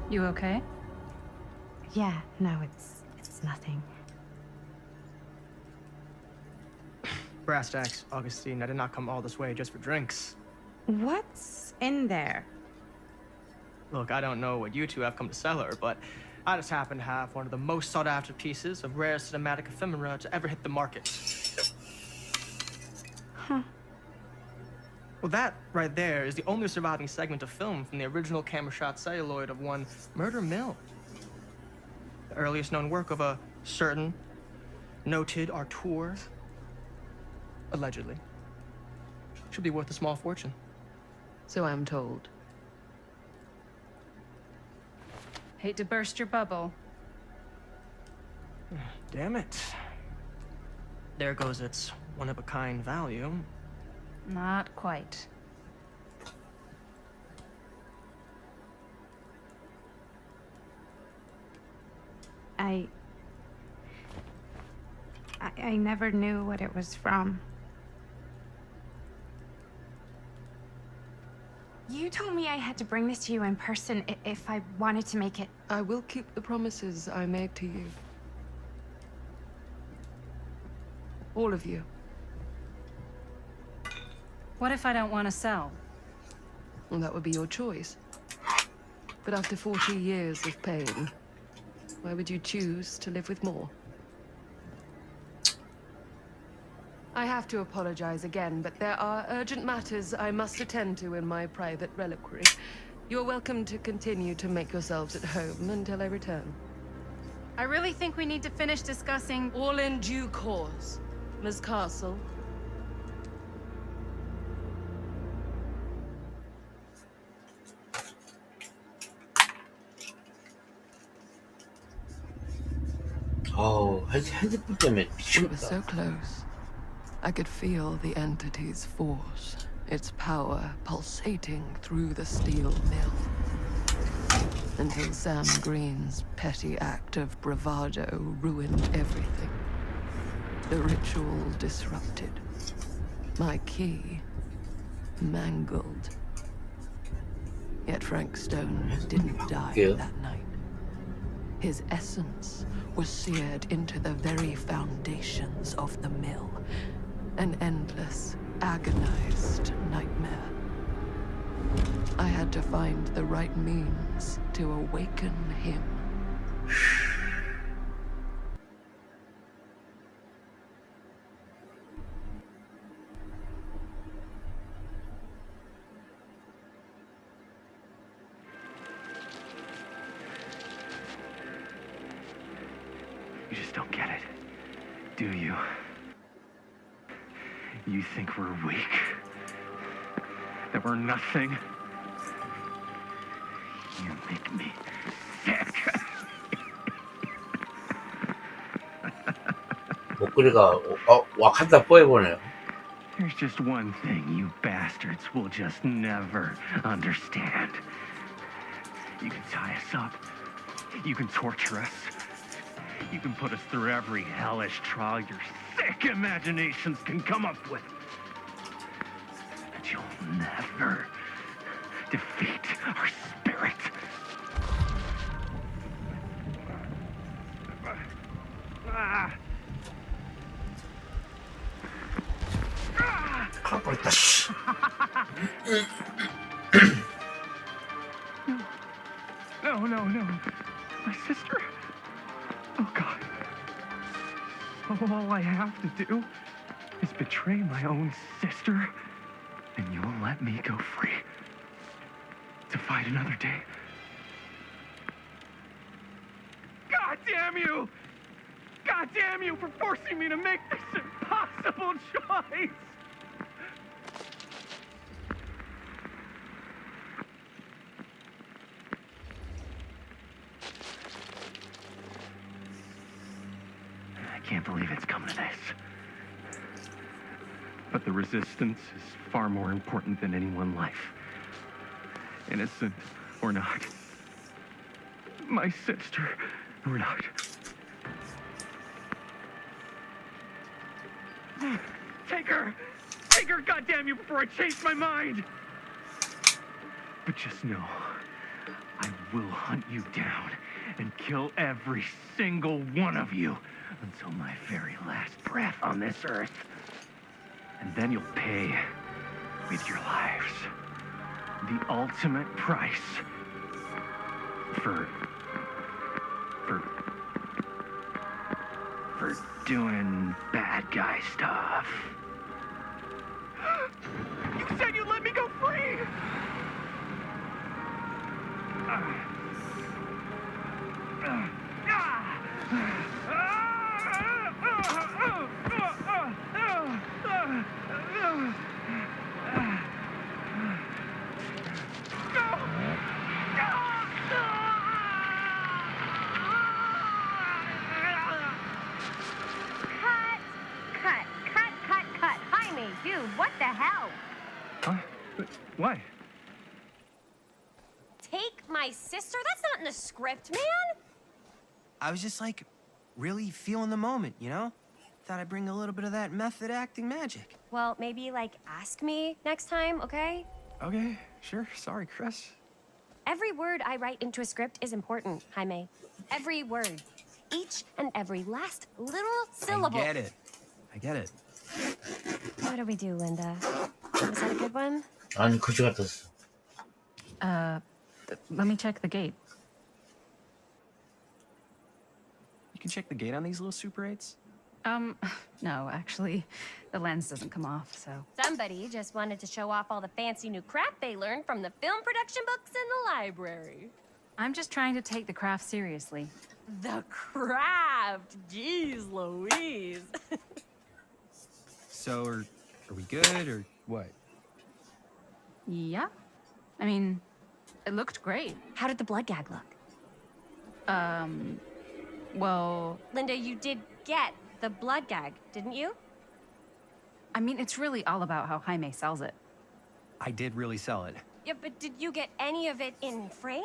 You okay? Yeah, no, it's nothing. Brass tacks, Augustine. I did not come all this way just for drinks. What's in there? Look, I don't know what you two have come to cellar, but I just happen to have one of the most sought-after pieces of rare cinematic ephemera to ever hit the market. Huh. Well, that right there is the only surviving segment of film from the original camera shot celluloid of one Murder Mill. The earliest known work of a certain noted auteur, allegedly. Should be worth a small fortune. So I'm told. Hate to burst your bubble. Damn it. There goes its one-of-a-kind value. Not quite. I never knew what it was from. You told me I had to bring this to you in person if I wanted to make it. I will keep the promises I made to you. All of you. What if I don't want to sell? Well, that would be your choice. But after 40 years of pain, why would you choose to live with more? I have to apologize again, but there are urgent matters I must attend to in my private reliquary. You're welcome to continue to make yourselves at home until I return. I really think we need to finish discussing. All in due course, Miss Castle. 핸드폰 때문에 We were 미치겠다. so close. I could feel the entity's force, its power pulsating through the steel mill. Until Sam Green's petty act of bravado ruined everything. The ritual disrupted. My key mangled. Yet Frank Stone didn't die that night. His essence was seared into the very foundations of the mill. An endless, agonized nightmare. I had to find the right means to awaken him. You just don't get it, do you? You think we're weak? That we're nothing? You make me sick. 목소리가 와칸다 뽀해보네요. There's just one thing you bastards will just never understand. You can tie us up. You can torture us. You can put us through every hellish trial your sick imaginations can come up with. But you'll never defeat our spirit. 가버렸다, 씨. No. My sister. Oh, God. All I have to do is betray my own sister, and you'll let me go free to fight another day. God damn you! God damn you for forcing me to make this impossible choice! I can't believe it's come to this. But the resistance is far more important than any one life. Innocent or not. My sister or not. Take her! Take her, goddamn you, before I change my mind! But just know, I will hunt you down and kill every single one of you until my very last breath on this earth. And then you'll pay with your lives. The ultimate price for doing bad guy stuff. You said you'd let me go free! Cut. Jaime, dude, what the hell? Huh? What? Take my sister? That's not in the script, man. I was just like, really feeling the moment, you know? Thought I'd bring a little bit of that method acting magic. Well, maybe, like, ask me next time, okay? Okay, sure. Sorry, Chris. Every word I write into a script is important, Jaime. Every word. Each and every last little syllable. I get it. What do we do, Linda? Was that a good one? 아니 그지 같았어. Let me check the gate. You can check the gate on these little Super 8s? No, actually, the lens doesn't come off, so. Somebody just wanted to show off all the fancy new crap they learned from the film production books in the library. I'm just trying to take the craft seriously. The craft! Jeez Louise! So, are we good, or what? Yeah. I mean, it looked great. How did the blood gag look? Well, Linda, you did get the blood gag, didn't you? I mean, it's really all about how Jaime sells it. I did really sell it. Yeah, but did you get any of it in frame?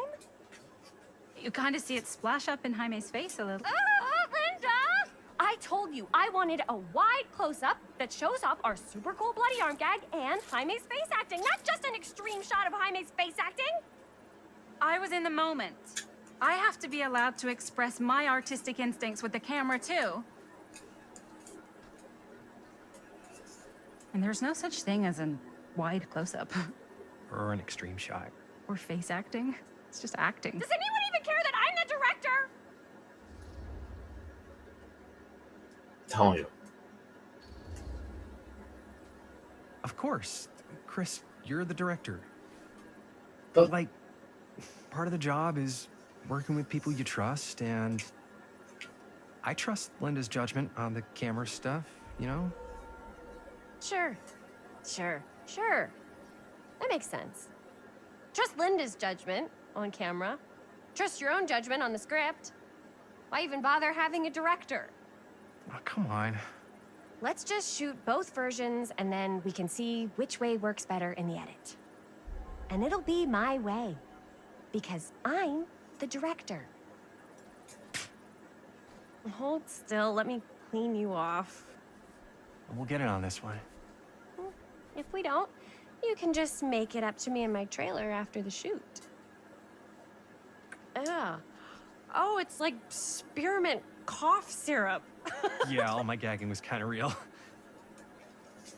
You kind of see it splash up in Jaime's face a little. Linda! I told you I wanted a wide close-up that shows off our super cool bloody arm gag and Jaime's face acting, not just an extreme shot of Jaime's face acting. I was in the moment. I have to be allowed to express my artistic instincts with the camera, too. And there's no such thing as a wide close-up. Or an extreme shot. Or face acting. It's just acting. Does anyone even care that I'm the director? 당황해요. Of course. Chris, you're the director. But Like, part of the job is working with people you trust, and I trust Linda's judgment on the camera stuff, you know? Sure. That makes sense. Trust Linda's judgment on camera. Trust your own judgment on the script. Why even bother having a director? Oh, come on. Let's just shoot both versions and then we can see which way works better in the edit. And it'll be my way. Because I'm the director. Hold still, let me clean you off. We'll get it on this one. If we don't, you can just make it up to me in my trailer after the shoot. Yeah. Oh, it's like spearmint cough syrup. Yeah, all my gagging was kind of real.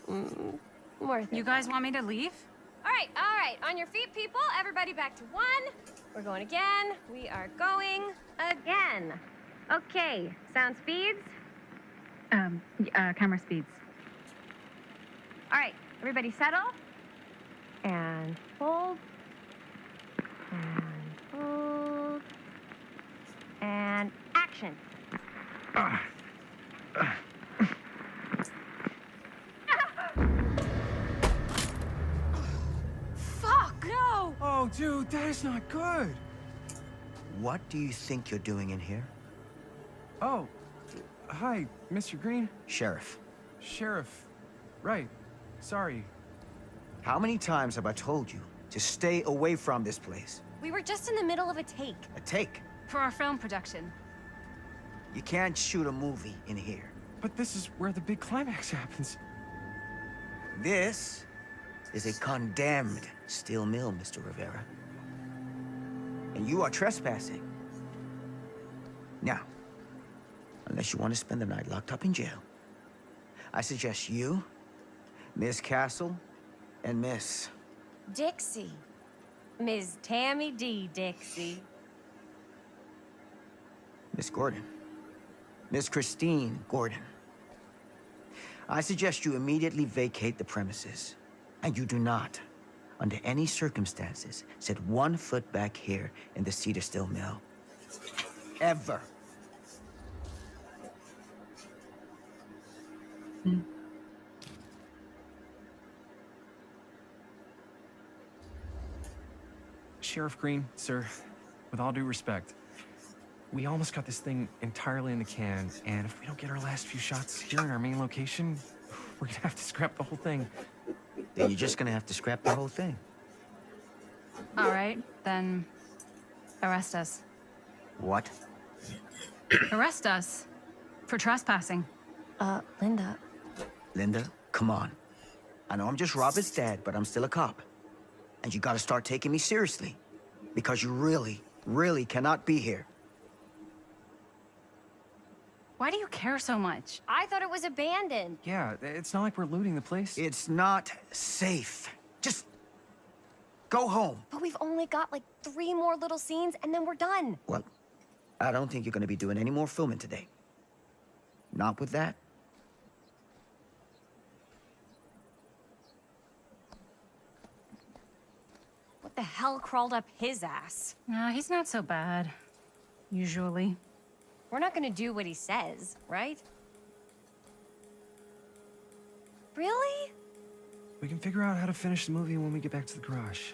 More than You guys want me to leave? All right. On your feet, people. Everybody back to one. We're going again. We are going again. Okay, sound speeds. Camera speeds. All right, everybody settle. And hold. And hold. And action. Fuck, no! Oh, dude, that is not good. What do you think you're doing in here? Oh, hi, Mr. Green. Sheriff, Sheriff. Right. Sorry. how many times have I told you to stay away from this place? We were just in the middle of a take. A take. For our film production. You can't shoot a movie in here. But this is where the big climax happens. This is a condemned steel mill, Mr. Rivera. And you are trespassing. Now, unless you want to spend the night locked up in jail, I suggest you Miss Castle and Miss... Dixie. Ms. Tammy D. Dixie. Miss Gordon. Miss Christine Gordon. I suggest you immediately vacate the premises. And you do not, under any circumstances, set 1 foot back here in the Cedar Still Mill. Ever. Sheriff Green, sir, with all due respect, we almost got this thing entirely in the can, and if we don't get our last few shots here in our main location, we're gonna have to scrap the whole thing. Then you're just gonna have to scrap the whole thing. All right, then arrest us. What? Arrest us for trespassing. Linda. Linda, come on. I know I'm just Robert's dad, but I'm still a cop. And you gotta start taking me seriously. Because you really, really cannot be here. Why do you care so much? I thought it was abandoned. Yeah, it's not like we're looting the place. It's not safe. Just go home. But we've only got like 3 more little scenes and then we're done. Well, I don't think you're gonna be doing any more filming today. Not with that. What the hell crawled up his ass? He's not so bad. Usually. We're not gonna do what he says, right? Really? We can figure out how to finish the movie when we get back to the garage.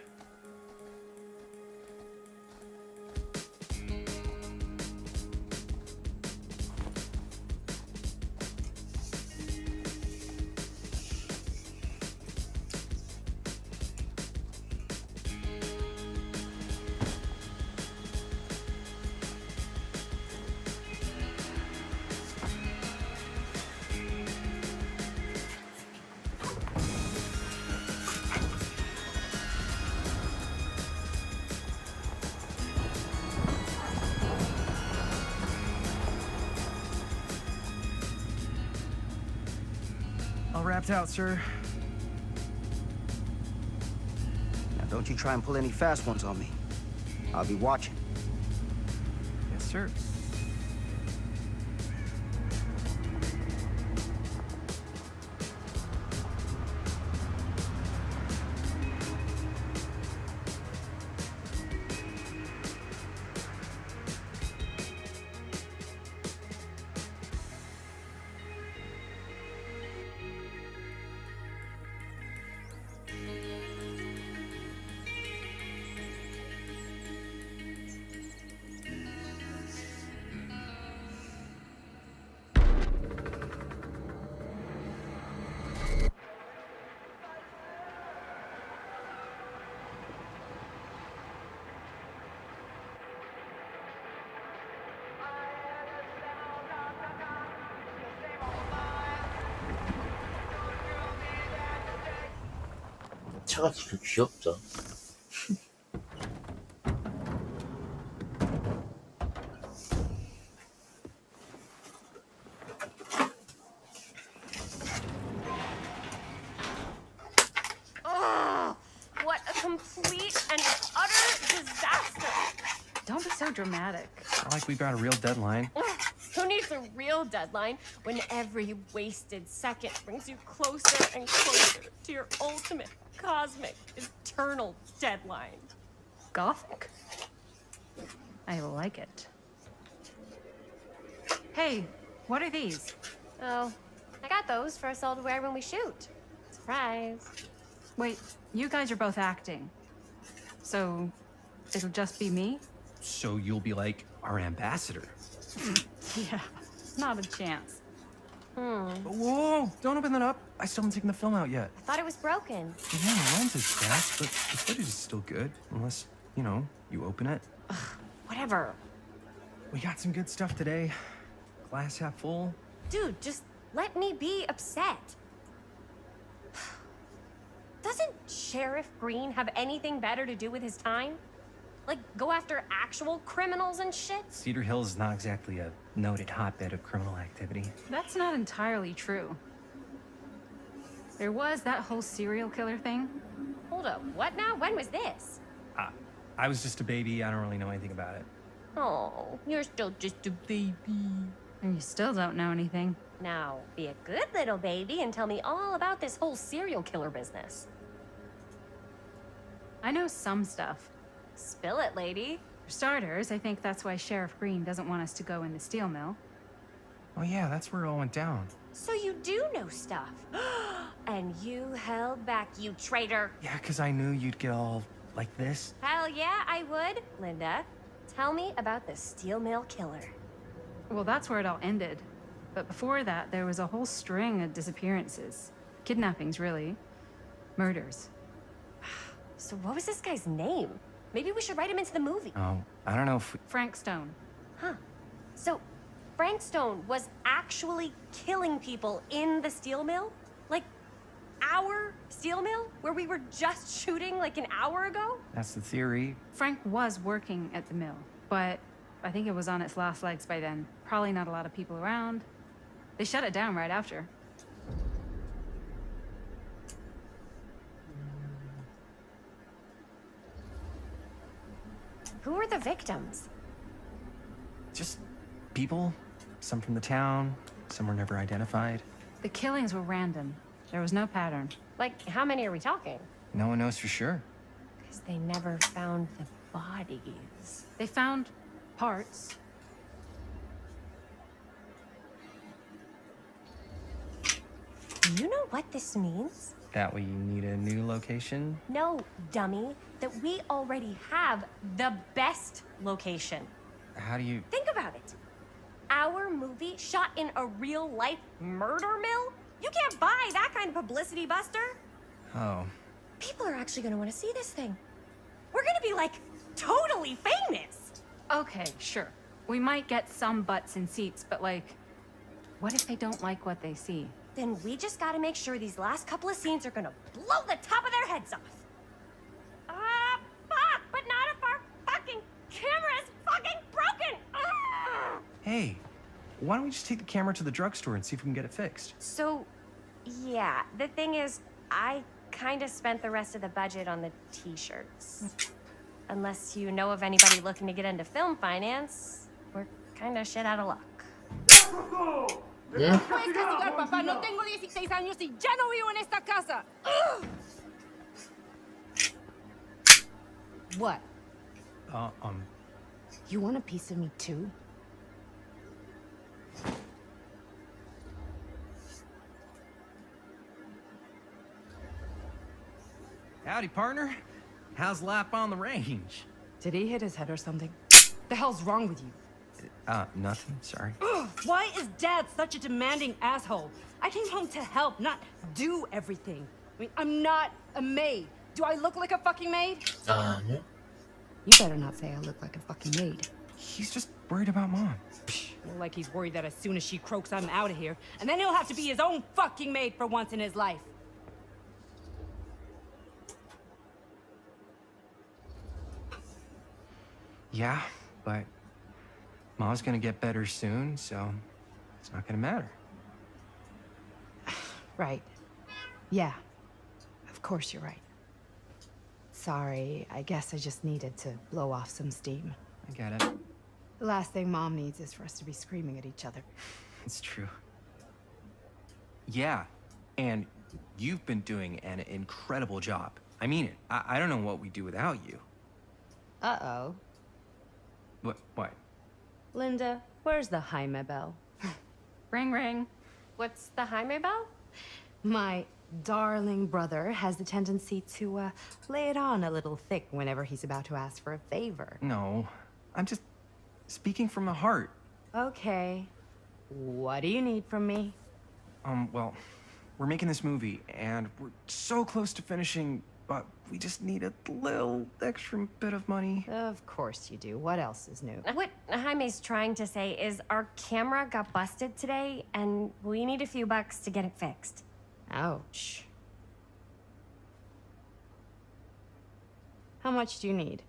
All wrapped out, sir. Now don't you try and pull any fast ones on me. I'll be watching. Yes, sir. 차가 되게 귀엽다. Oh, what a complete and utter disaster. Don't be so dramatic. Not like we've got a real deadline. Who needs a real deadline when every wasted second brings you closer and closer to your ultimate cosmic eternal deadline? Gothic? I like it. Hey, what are these? Oh, I got those for us all to wear when we shoot. Surprise. Wait, you guys are both acting. So, it'll just be me? So you'll be like our ambassador. Yeah, not a chance. Whoa, don't open that up. I still haven't taken the film out yet. I thought it was broken. Yeah, the lens is cracked, but the footage is still good. Unless, you know, you open it. Whatever. We got some good stuff today. Glass half full. Dude, just let me be upset. Doesn't Sheriff Green have anything better to do with his time? Like, go after actual criminals and shit? Cedar Hills is not exactly a noted hotbed of criminal activity. That's not entirely true. There was that whole serial killer thing. Hold up, what now? When was this? I was just a baby. I don't really know anything about it. Oh, you're still just a baby. And you still don't know anything. Now, be a good little baby and tell me all about this whole serial killer business. I know some stuff. Spill it, lady. For starters, I think that's why Sheriff Green doesn't want us to go in the steel mill. Oh yeah, that's where it all went down. So you do know stuff. And you held back, you traitor. Yeah, because I knew you'd get all like this. Hell yeah, I would. Linda, tell me about the steel mill killer. Well, that's where it all ended. But before that, there was a whole string of disappearances. Kidnappings, really. Murders. So what was this guy's name? Maybe we should write him into the movie. Oh, I don't know if we... Frank Stone. Huh. So Frank Stone was actually killing people in the steel mill? Like, our steel mill? Where we were just shooting like an hour ago? That's the theory. Frank was working at the mill, but I think it was on its last legs by then. Probably not a lot of people around. They shut it down right after. Who were the victims? Just people. Some from the town. Some were never identified. The killings were random. There was no pattern. Like, how many are we talking? No one knows for sure. Because they never found the bodies. They found parts. Do you know what this means? That we need a new location? No, dummy. That we already have the best location. How do you... Think about it. Our movie shot in a real-life murder mill? You can't buy that kind of publicity, Buster. Oh. People are actually gonna want to see this thing. We're gonna be, like, totally famous. Okay, sure. We might get some butts in seats, but like, what if they don't like what they see? Then we just gotta make sure these last couple of scenes are gonna blow the top of their heads off. Fuck! But not if our fucking camera's fucking broken! Hey, why don't we just take the camera to the drugstore and see if we can get it fixed? So, yeah, the thing is, I kinda spent the rest of the budget on the t-shirts. Unless you know of anybody looking to get into film finance, we're kinda shit out of luck. Yeah. Puedes castigar, papá. No tengo 16 años y ya no vivo en esta casa. What? You want a piece of me too? Howdy, partner. How's lap on the range? Did he hit his head or something? The hell's wrong with you? Nothing. Sorry. Ugh, why is Dad such a demanding asshole? I came home to help, not do everything. I mean, I'm not a maid. Do I look like a fucking maid? Yeah. You better not say I look like a fucking maid. He's just worried about Mom. More like he's worried that as soon as she croaks, I'm out of here. And then he'll have to be his own fucking maid for once in his life. Yeah, but Mom's gonna get better soon, so it's not gonna matter. Right. Yeah. Of course you're right. Sorry, I guess I just needed to blow off some steam. I get it. The last thing Mom needs is for us to be screaming at each other. It's true. Yeah, and you've been doing an incredible job. I mean it. I don't know what we'd do without you. Uh-oh. What? Linda, where's the Jaime bell? Ring, ring. What's the Jaime bell? My darling brother has the tendency to lay it on a little thick whenever he's about to ask for a favor. No, I'm just speaking from the heart. Okay. What do you need from me? Well, we're making this movie, and we're so close to finishing, but we just need a little extra bit of money. Of course you do. What else is new? What Jaime's trying to say is our camera got busted today, and we need a few bucks to get it fixed. Ouch. How much do you need?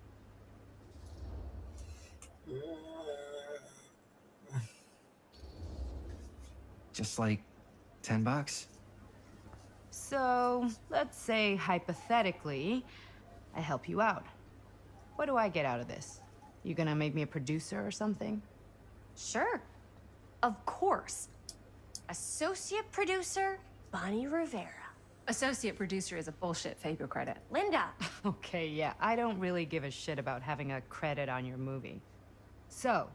Just like $10. So, let's say hypothetically, I help you out. What do I get out of this? You gonna make me a producer or something? Sure. Of course. Associate producer, Bonnie Rivera. Associate producer is a bullshit Faber credit. Linda. Okay, yeah, I don't really give a shit about having a credit on your movie. So,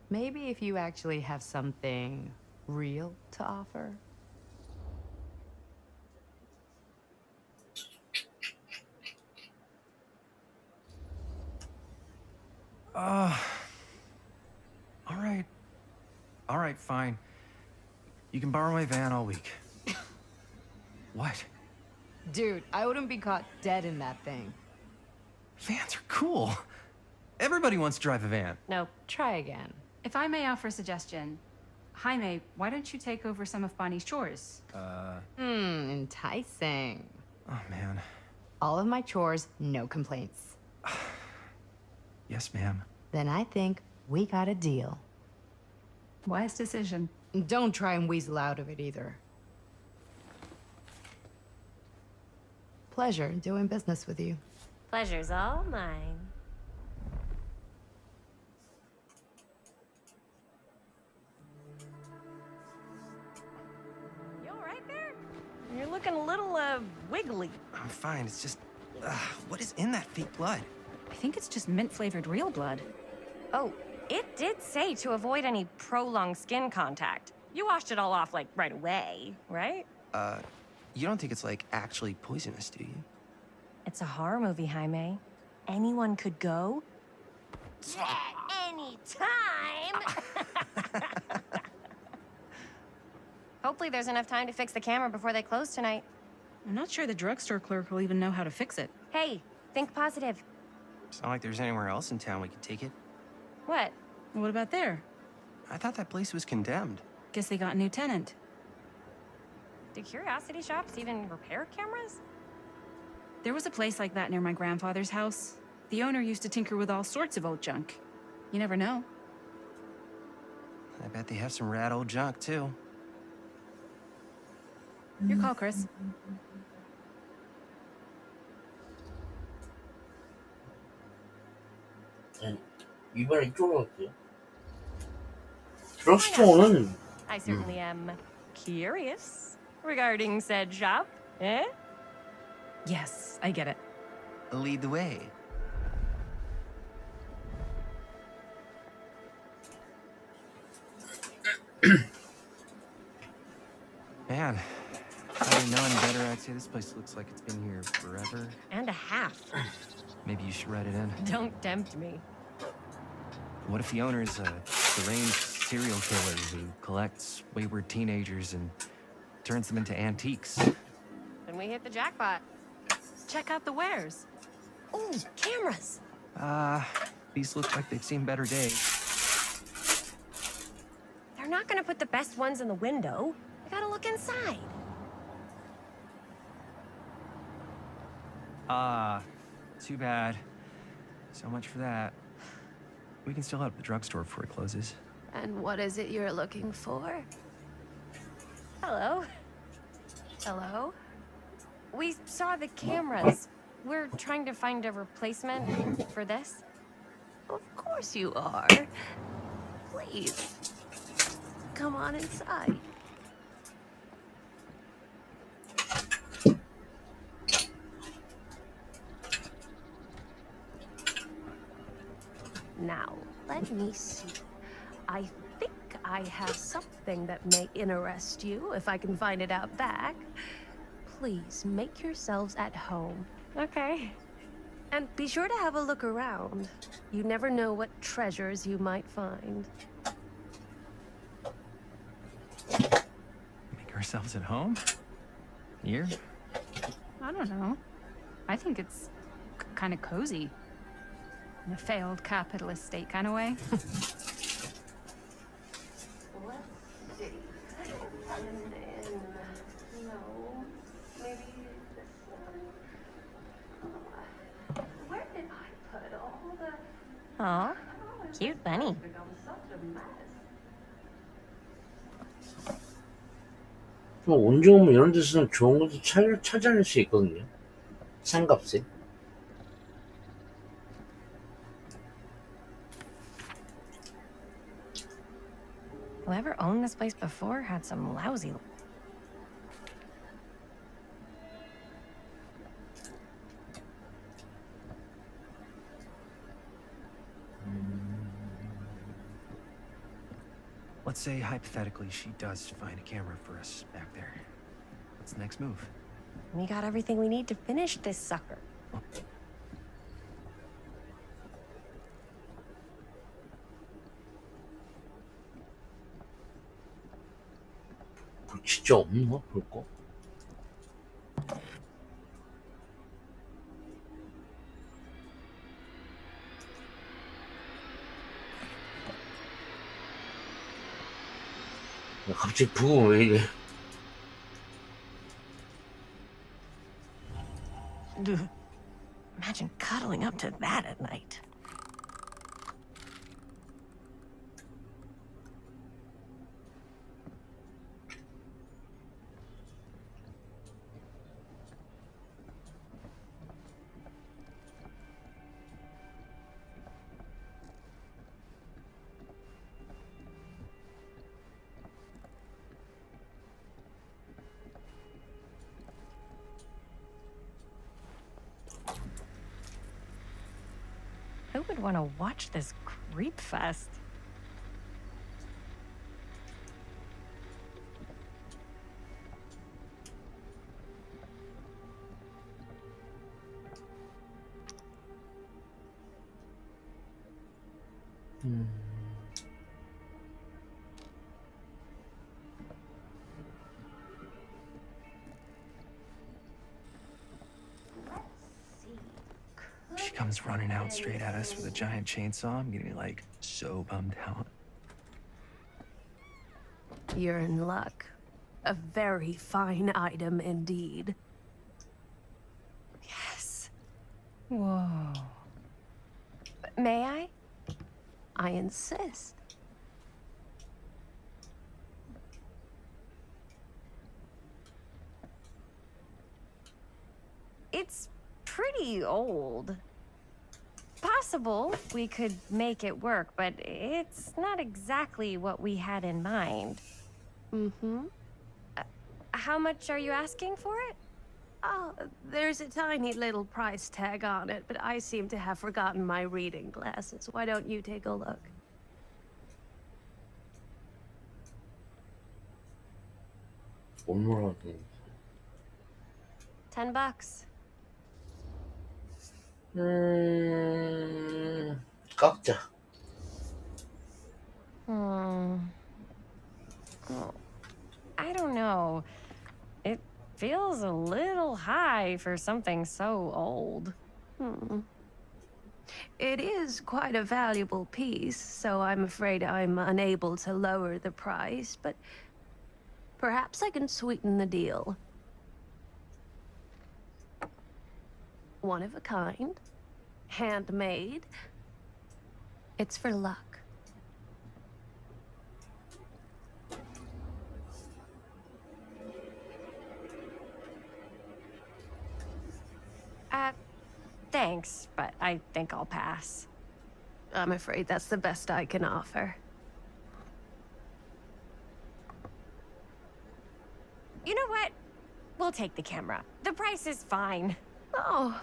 maybe if you actually have something real to offer? All right. All right, fine. You can borrow my van all week. What? Dude, I wouldn't be caught dead in that thing. Vans are cool. Everybody wants to drive a van. No. Try again. If I may offer a suggestion, Jaime, why don't you take over some of Bonnie's chores? Enticing. Oh, man. All of my chores, no complaints. Yes, ma'am. Then I think we got a deal. Wise decision. Don't try and weasel out of it either. Pleasure doing business with you. Pleasure's all mine. You all right there? You're looking a little, wiggly. I'm fine. It's just, what is in that fake blood? I think it's just mint-flavored real blood. Oh, it did say to avoid any prolonged skin contact. You washed it all off, like, right away, right? You don't think it's, like, actually poisonous, do you? It's a horror movie, Jaime. Anyone could go. Any time. Hopefully there's enough time to fix the camera before they close tonight. I'm not sure the drugstore clerk will even know how to fix it. Hey, think positive. It's not like there's anywhere else in town we could take it. What? What about there? I thought that place was condemned. Guess they got a new tenant. Do curiosity shops even repair cameras? There was a place like that near my grandfather's house. The owner used to tinker with all sorts of old junk. You never know. I bet they have some rad old junk, too. Your call, Chris. 이번에 이쪽으로 갈게요. 드럭스토어는 I certainly am curious regarding said shop, eh? Yes, I get it. Lead the way. Man, if I didn't know any better, I'd say this place looks like it's been here forever. And a half. Maybe you should write it in. Don't tempt me. What if the owner is a deranged serial killer who collects wayward teenagers and turns them into antiques? Then we hit the jackpot. Check out the wares. Ooh, cameras. These look like they've seen better days. They're not gonna put the best ones in the window. I gotta look inside. Too bad. So much for that. We can still head up the drugstore before it closes. And what is it you're looking for? Hello. Hello. We saw the cameras. We're trying to find a replacement for this. Of course you are. Please, come on inside. Now, let me see. I think I have something that may interest you, if I can find it out back. Please make yourselves at home. Okay. And be sure to have a look around. You never know what treasures you might find. Make ourselves at home? Here? I don't know. I think it's kind of cozy. In a failed capitalist state kind of way. Let's see. And then, no, maybe this one. Where did I put all the... Aw, cute bunny. Become such a mess. 온종무 이런 데서는 좋은 것도 찾아낼 수 있거든요. 상값에. Whoever owned this place before had some lousy. Let's say, hypothetically, she does find a camera for us back there. What's the next move? We got everything we need to finish this sucker. 뭐 진짜 없나? 볼 거? 갑자기 부금 왜 이래? Imagine cuddling up to that at night. Who would want to watch this creep fest? She comes running out straight at us with a giant chainsaw. I'm gonna be like so bummed out. You're in luck. A very fine item indeed. Yes. Whoa. May I? I insist. It's pretty old. Possible we could make it work, but it's not exactly what we had in mind. Mm-hmm. How much are you asking for it? Oh, there's a tiny little price tag on it, but I seem to have forgotten my reading glasses. Why don't you take a look? $10. $10. 깎자. Oh, I don't know. It feels a little high for something so old. It is quite a valuable piece, so I'm afraid I'm unable to lower the price, but perhaps I can sweeten the deal. One of a kind, handmade. It's for luck. Thanks, but I think I'll pass. I'm afraid that's the best I can offer. You know what? We'll take the camera. The price is fine. Oh,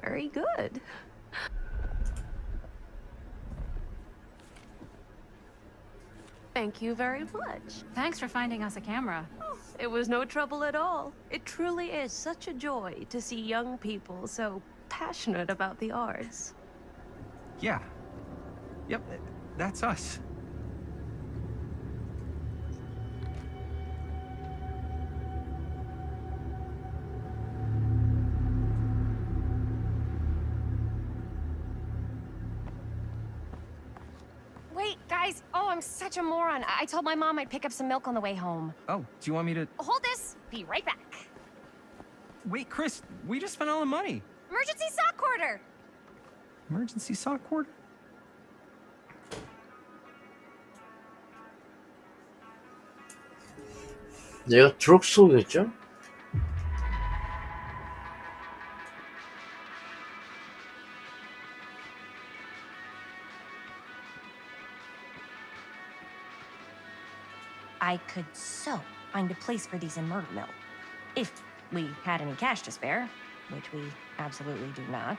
very good. Thank you very much. Thanks for finding us a camera. Oh, it was no trouble at all. It truly is such a joy to see young people so passionate about the arts. Yeah. Yep, that's us. Wait, guys. Oh, I'm such a moron. I told my mom I'd pick up some milk on the way home. Oh, do you want me to... Hold this. Be right back. Wait, Chris, we just spent all the money. Emergency sock order. Emergency sock cord? 내가 드럭스토어겠죠? I could so find a place for these in Murder Mill. If we had any cash to spare, which we absolutely do not.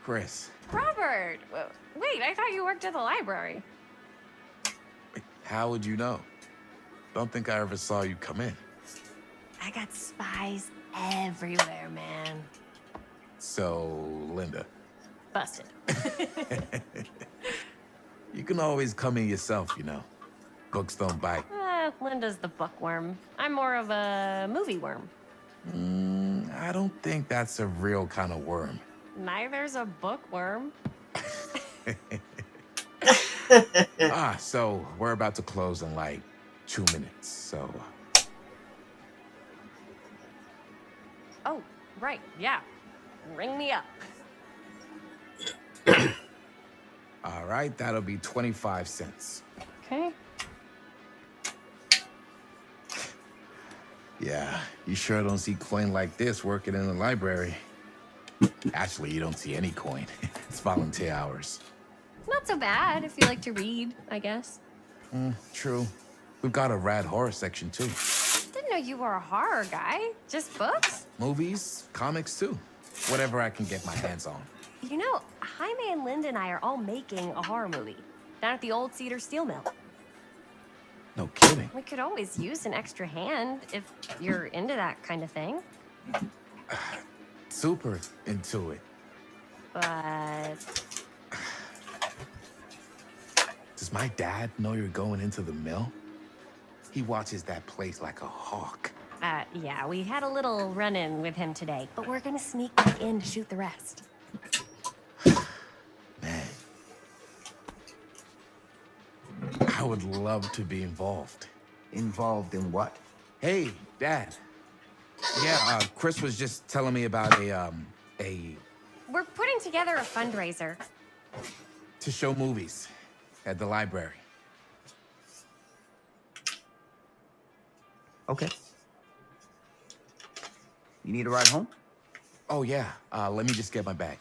Chris, Robert! Wait, I thought you worked at the library. how would you know? Don't think I ever saw you come in. I got spies everywhere, man. So, Linda, Busted. you can always come in yourself, you know. Books don't bite. Linda's the bookworm. I'm more of a movie worm. I don't think that's a real kind of worm. Neither's a bookworm. So we're about to close in like 2 minutes, so... Oh, right, yeah. Ring me up. All right, that'll be 25 cents. Okay. Yeah, you sure don't see coin like this working in the library. Actually, you don't see any coin. It's volunteer hours. Not so bad if you like to read, I guess. True. We've got a rad horror section, too. Didn't know you were a horror guy. Just books? Movies, comics, too. Whatever I can get my hands on. You know, Jaime and Linda and I are all making a horror movie down at the old Cedar Steel Mill. No kidding. We could always use an extra hand if you're into that kind of thing. Super into it. But... Does my dad know you're going into the mill? He watches that place like a hawk. Yeah, we had a little run-in with him today, but we're gonna sneak back in to shoot the rest. Man. I would love to be involved. Involved in what? Hey, Dad. Yeah, Chris was just telling me about a... We're putting together a fundraiser. to show movies at the library. Okay. You need a ride home? Oh, yeah. Let me just get my bag.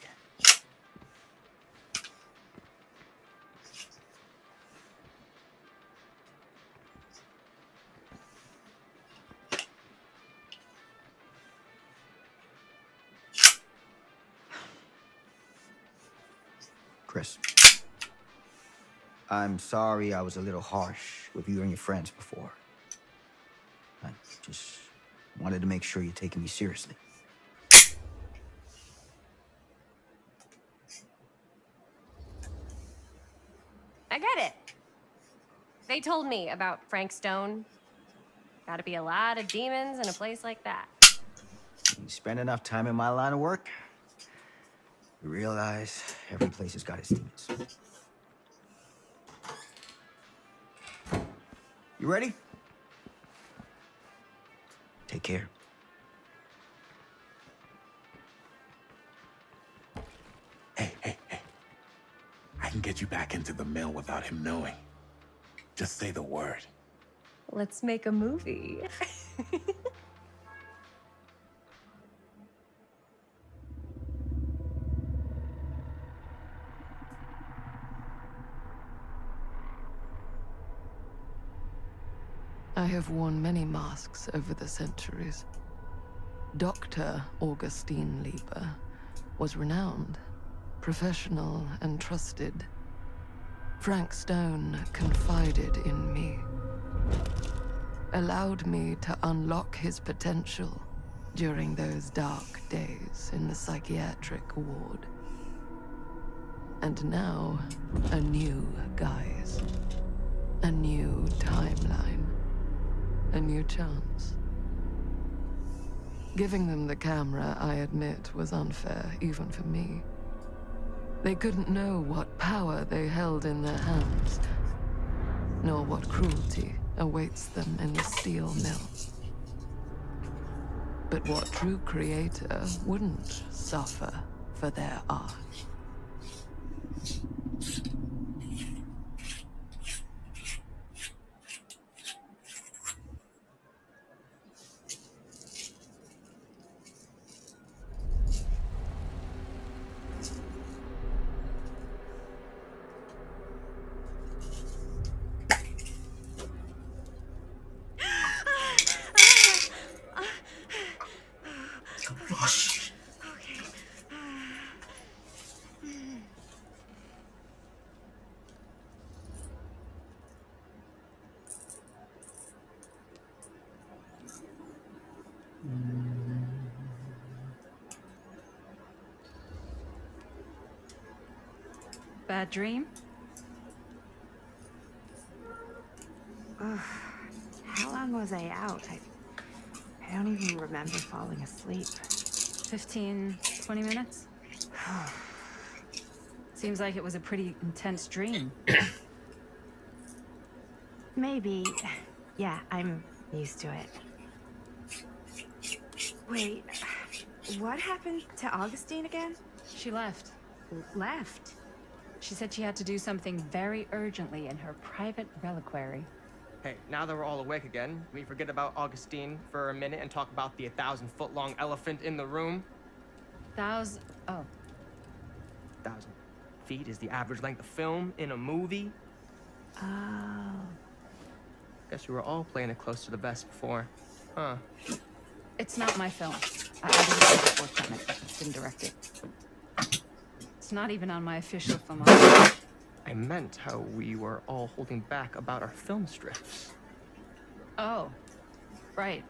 Chris. I'm sorry I was a little harsh with you and your friends before. I just wanted to make sure you're taking me seriously. I get it. They told me about Frank Stone. Gotta be a lot of demons in a place like that. You spend enough time in my line of work, you realize every place has got its demons. You ready? Take care. Hey. I can get you back into the mill without him knowing. Just say the word. Let's make a movie. I have worn many masks over the centuries. Dr. Augustine Lieber was renowned, professional, and trusted. Frank Stone confided in me, allowed me to unlock his potential during those dark days in the psychiatric ward. And now, a new guise. A new timeline. A new chance. Giving them the camera, I admit, was unfair, even for me. They couldn't know what power they held in their hands, nor what cruelty awaits them in the steel mill. But what true creator wouldn't suffer for their art? Bad dream? Ugh. How long was I out? I don't even remember falling asleep. 15, 20 minutes? Seems like it was a pretty intense dream. Maybe. Yeah, I'm used to it. Wait, what happened to Augustine again? She left. Left? She said she had to do something very urgently in her private reliquary. Hey, now that we're all awake again, can we forget about Augustine for a minute and talk about the 1,000-foot-long elephant in the room? Oh. 1,000 feet is the average length of film in a movie. Oh. Guess you were all playing it close to the vest before. Huh. It's not my film. I didn't take work on it. Didn't direct it. It's not even on my official filmography. I meant how we were all holding back about our film strips. Oh. Right.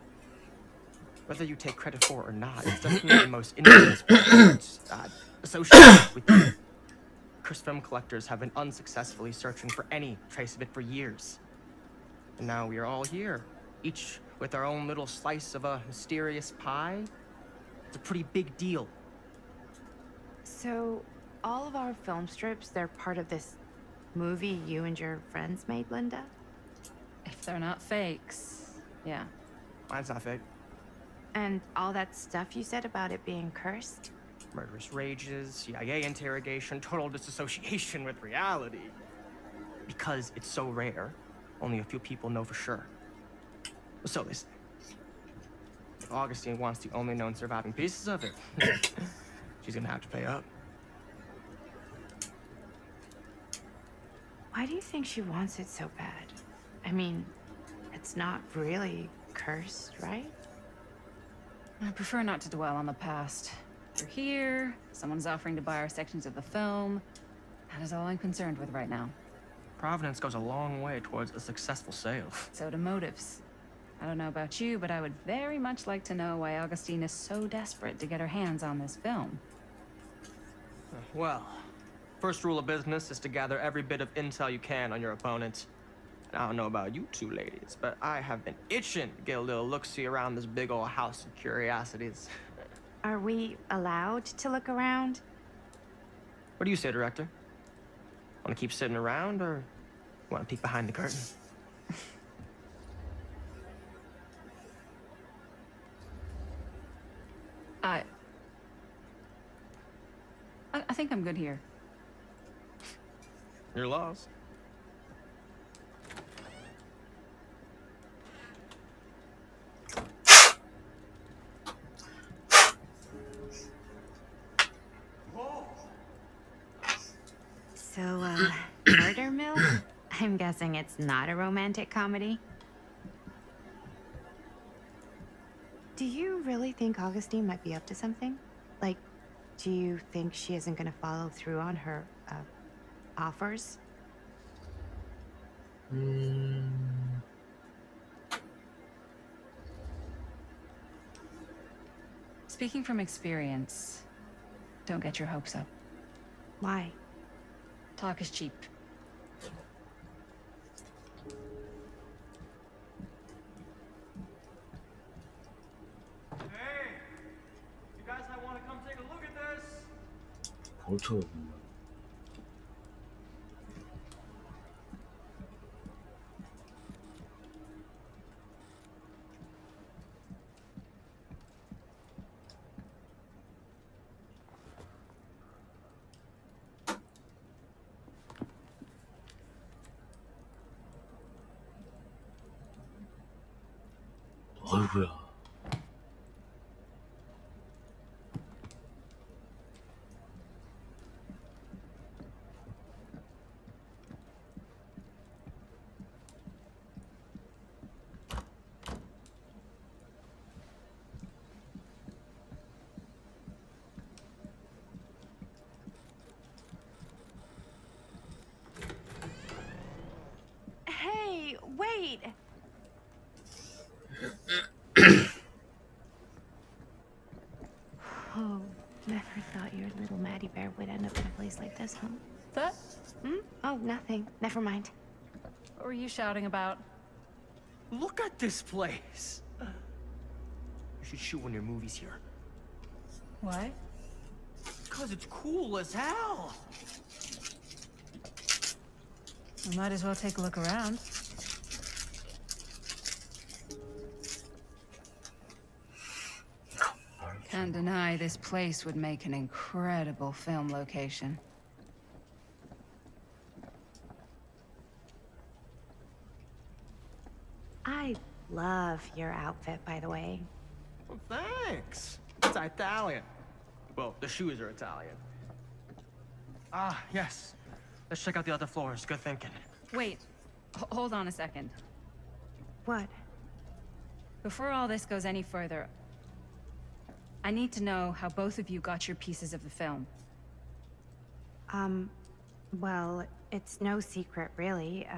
Whether you take credit for it or not, it's definitely the most infamous part associated with you. Cursed film collectors have been unsuccessfully searching for any trace of it for years. And now we are all here, each with our own little slice of a mysterious pie. It's a pretty big deal. So, all of our film strips, they're part of this movie you and your friends made, Linda? If they're not fakes, yeah. Mine's not fake. And all that stuff you said about it being cursed? Murderous rages, CIA interrogation, total disassociation with reality. Because it's so rare, only a few people know for sure. So listen. If Augustine wants the only known surviving pieces of it, she's gonna have to pay up. Why do you think she wants it so bad? I mean, it's not really cursed, right? I prefer not to dwell on the past. We're here, someone's offering to buy our sections of the film. That is all I'm concerned with right now. Providence goes a long way towards a successful sale. So do motives. I don't know about you, but I would very much like to know why Augustine is so desperate to get her hands on this film. Well, first rule of business is to gather every bit of intel you can on your opponent. And I don't know about you two ladies, but I have been itching to get a little look-see around this big old house of curiosities. Are we allowed to look around? What do you say, director? Want to keep sitting around, or want to peek behind the curtain? I think I'm good here. Your loss. So, Murder Mill? I'm guessing it's not a romantic comedy? Do you really think Augustine might be up to something? Like, do you think she isn't gonna follow through on her, offers? Speaking from experience, don't get your hopes up. Why? Talk is cheap. 볼트로. 어이구야. Hey, wait. Oh, never thought your little Maddie Bear would end up in a place like this, huh? That? Hmm? Oh, nothing. Never mind. What were you shouting about? Look at this place. You should shoot one of your movies here. Why? Because it's cool as hell. We might as well take a look around. Can't deny this place would make an incredible film location. I love your outfit, by the way. Well, thanks. It's Italian. Well, the shoes are Italian. Ah, yes. Let's check out the other floors. Good thinking. Wait, hold on a second. What? Before all this goes any further, I need to know how both of you got your pieces of the film. Well, it's no secret, really.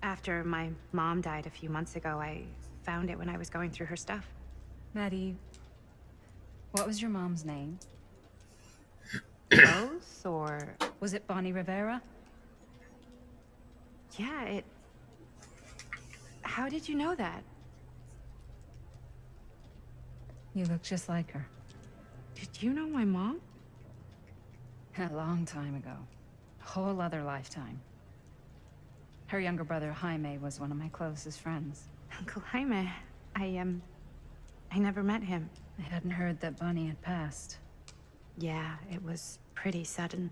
After my mom died a few months ago, I found it when I was going through her stuff. Maddie, what was your mom's name? Both, or... Was it Bonnie Rivera? Yeah, it... How did you know that? You look just like her. Did you know my mom? A long time ago. A whole other lifetime. Her younger brother, Jaime, was one of my closest friends. Uncle Jaime. I never met him. I hadn't heard that Bonnie had passed. Yeah, it was pretty sudden.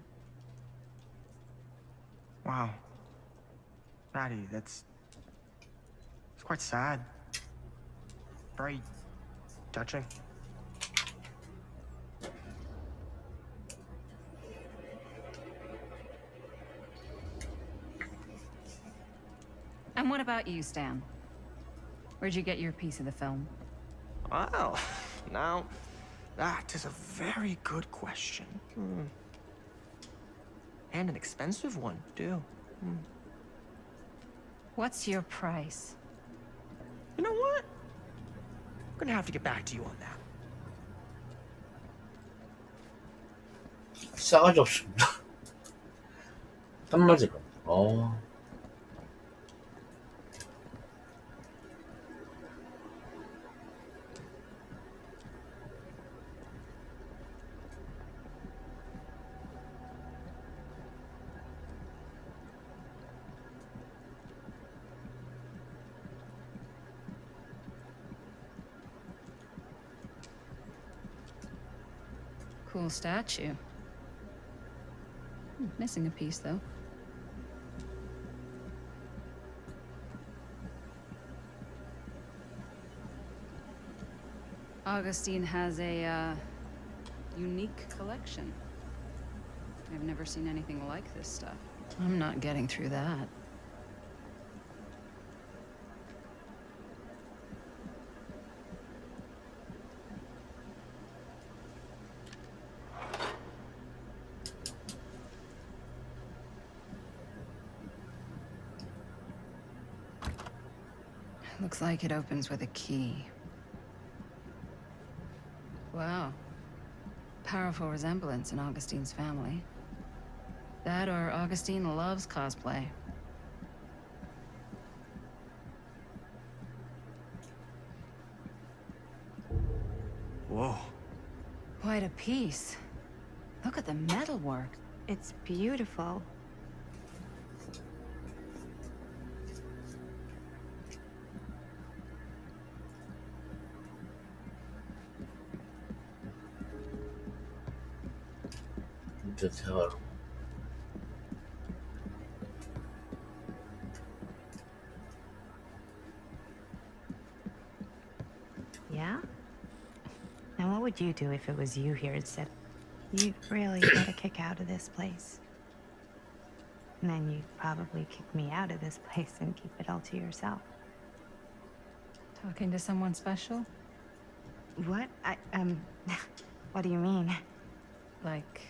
Wow. Maddie, it's quite sad. Very touching. And what about you, Stan? Where'd you get your piece of the film? Well, now, that is a very good question. And an expensive one, too. What's your price? You know what? I'm gonna have to get back to you on that. 싸가지 없습니다. 한마디로. Cool statue. Missing a piece, though. Augustine has a, unique collection. I've never seen anything like this stuff. I'm not getting through that. Looks like it opens with a key. Wow. Powerful resemblance in Augustine's family. That or Augustine loves cosplay. Whoa. Quite a piece. Look at the metalwork. It's beautiful. 진짜 대화로. Yeah? Now, what would you do if it was you here instead? You'd really get a kick out of this place. And then you'd probably kick me out of this place and keep it all to yourself. Talking to someone special? What? What do you mean? Like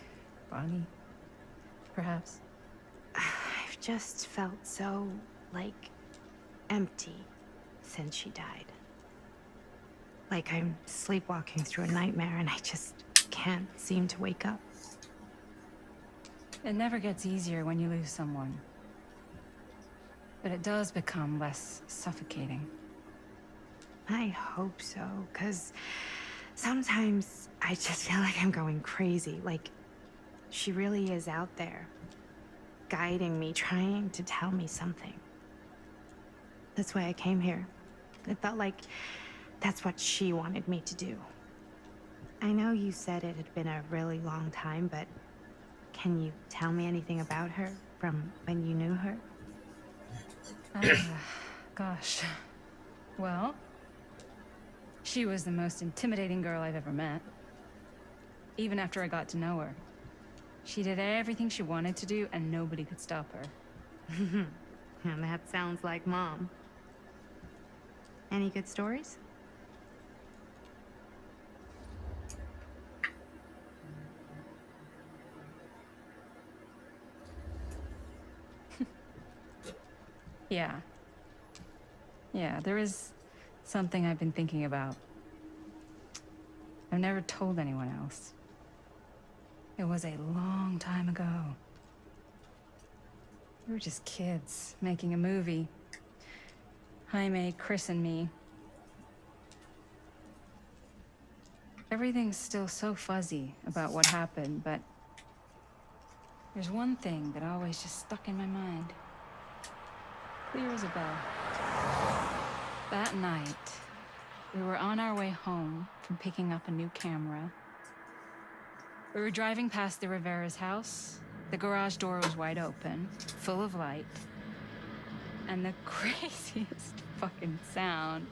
Bonnie, perhaps? I've just felt so, like, empty since she died. Like I'm sleepwalking through a nightmare and I just can't seem to wake up. It never gets easier when you lose someone. But it does become less suffocating. I hope so, because sometimes I just feel like I'm going crazy. Like, she really is out there, guiding me, trying to tell me something. That's why I came here. It felt like that's what she wanted me to do. I know you said it had been a really long time, but can you tell me anything about her from when you knew her? Gosh. Well, she was the most intimidating girl I've ever met. Even after I got to know her. She did everything she wanted to do, and nobody could stop her. And that sounds like Mom. Any good stories? Yeah. Yeah, there is something I've been thinking about. I've never told anyone else. It was a long time ago. We were just kids making a movie. Jaime, Chris, and me. Everything's still so fuzzy about what happened, but there's one thing that always just stuck in my mind. Clear as a bell. That night, we were on our way home from picking up a new camera. We were driving past the Rivera's house. The garage door was wide open, full of light. And the craziest fucking sound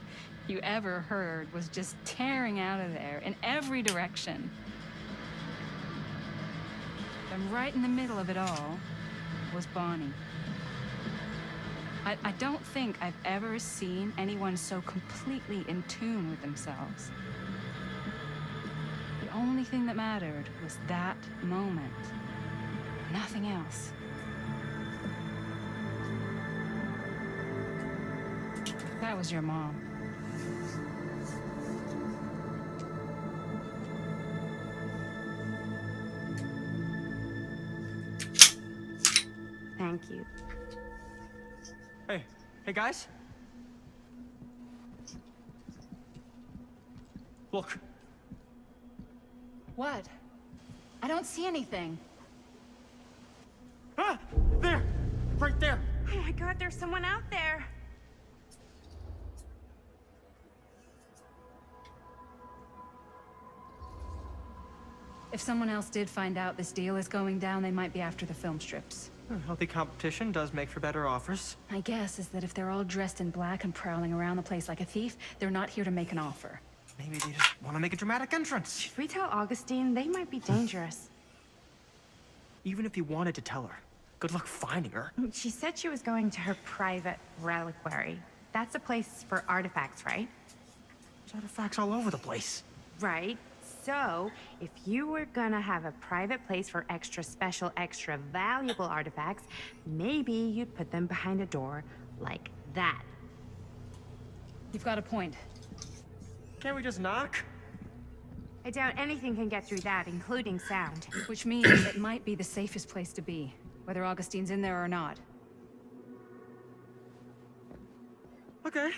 you ever heard was just tearing out of there in every direction. And right in the middle of it all was Bonnie. I don't think I've ever seen anyone so completely in tune with themselves. The only thing that mattered was that moment. Nothing else. That was your mom. Thank you. Hey guys. Look. What? I don't see anything. Ah! There! Right there! Oh my God, there's someone out there. If someone else did find out this deal is going down, they might be after the film strips. Healthy competition does make for better offers. My guess is that if they're all dressed in black and prowling around the place like a thief, they're not here to make an offer. Maybe they just want to make a dramatic entrance. Should we tell Augustine? They might be dangerous. Even if you wanted to tell her, good luck finding her. She said she was going to her private reliquary. That's a place for artifacts, right? There's artifacts all over the place. Right. So, if you were gonna have a private place for extra special, extra valuable artifacts, maybe you'd put them behind a door like that. You've got a point. Can't we just knock? I doubt anything can get through that, including sound. Which means it might be the safest place to be, whether Augustine's in there or not. Okay.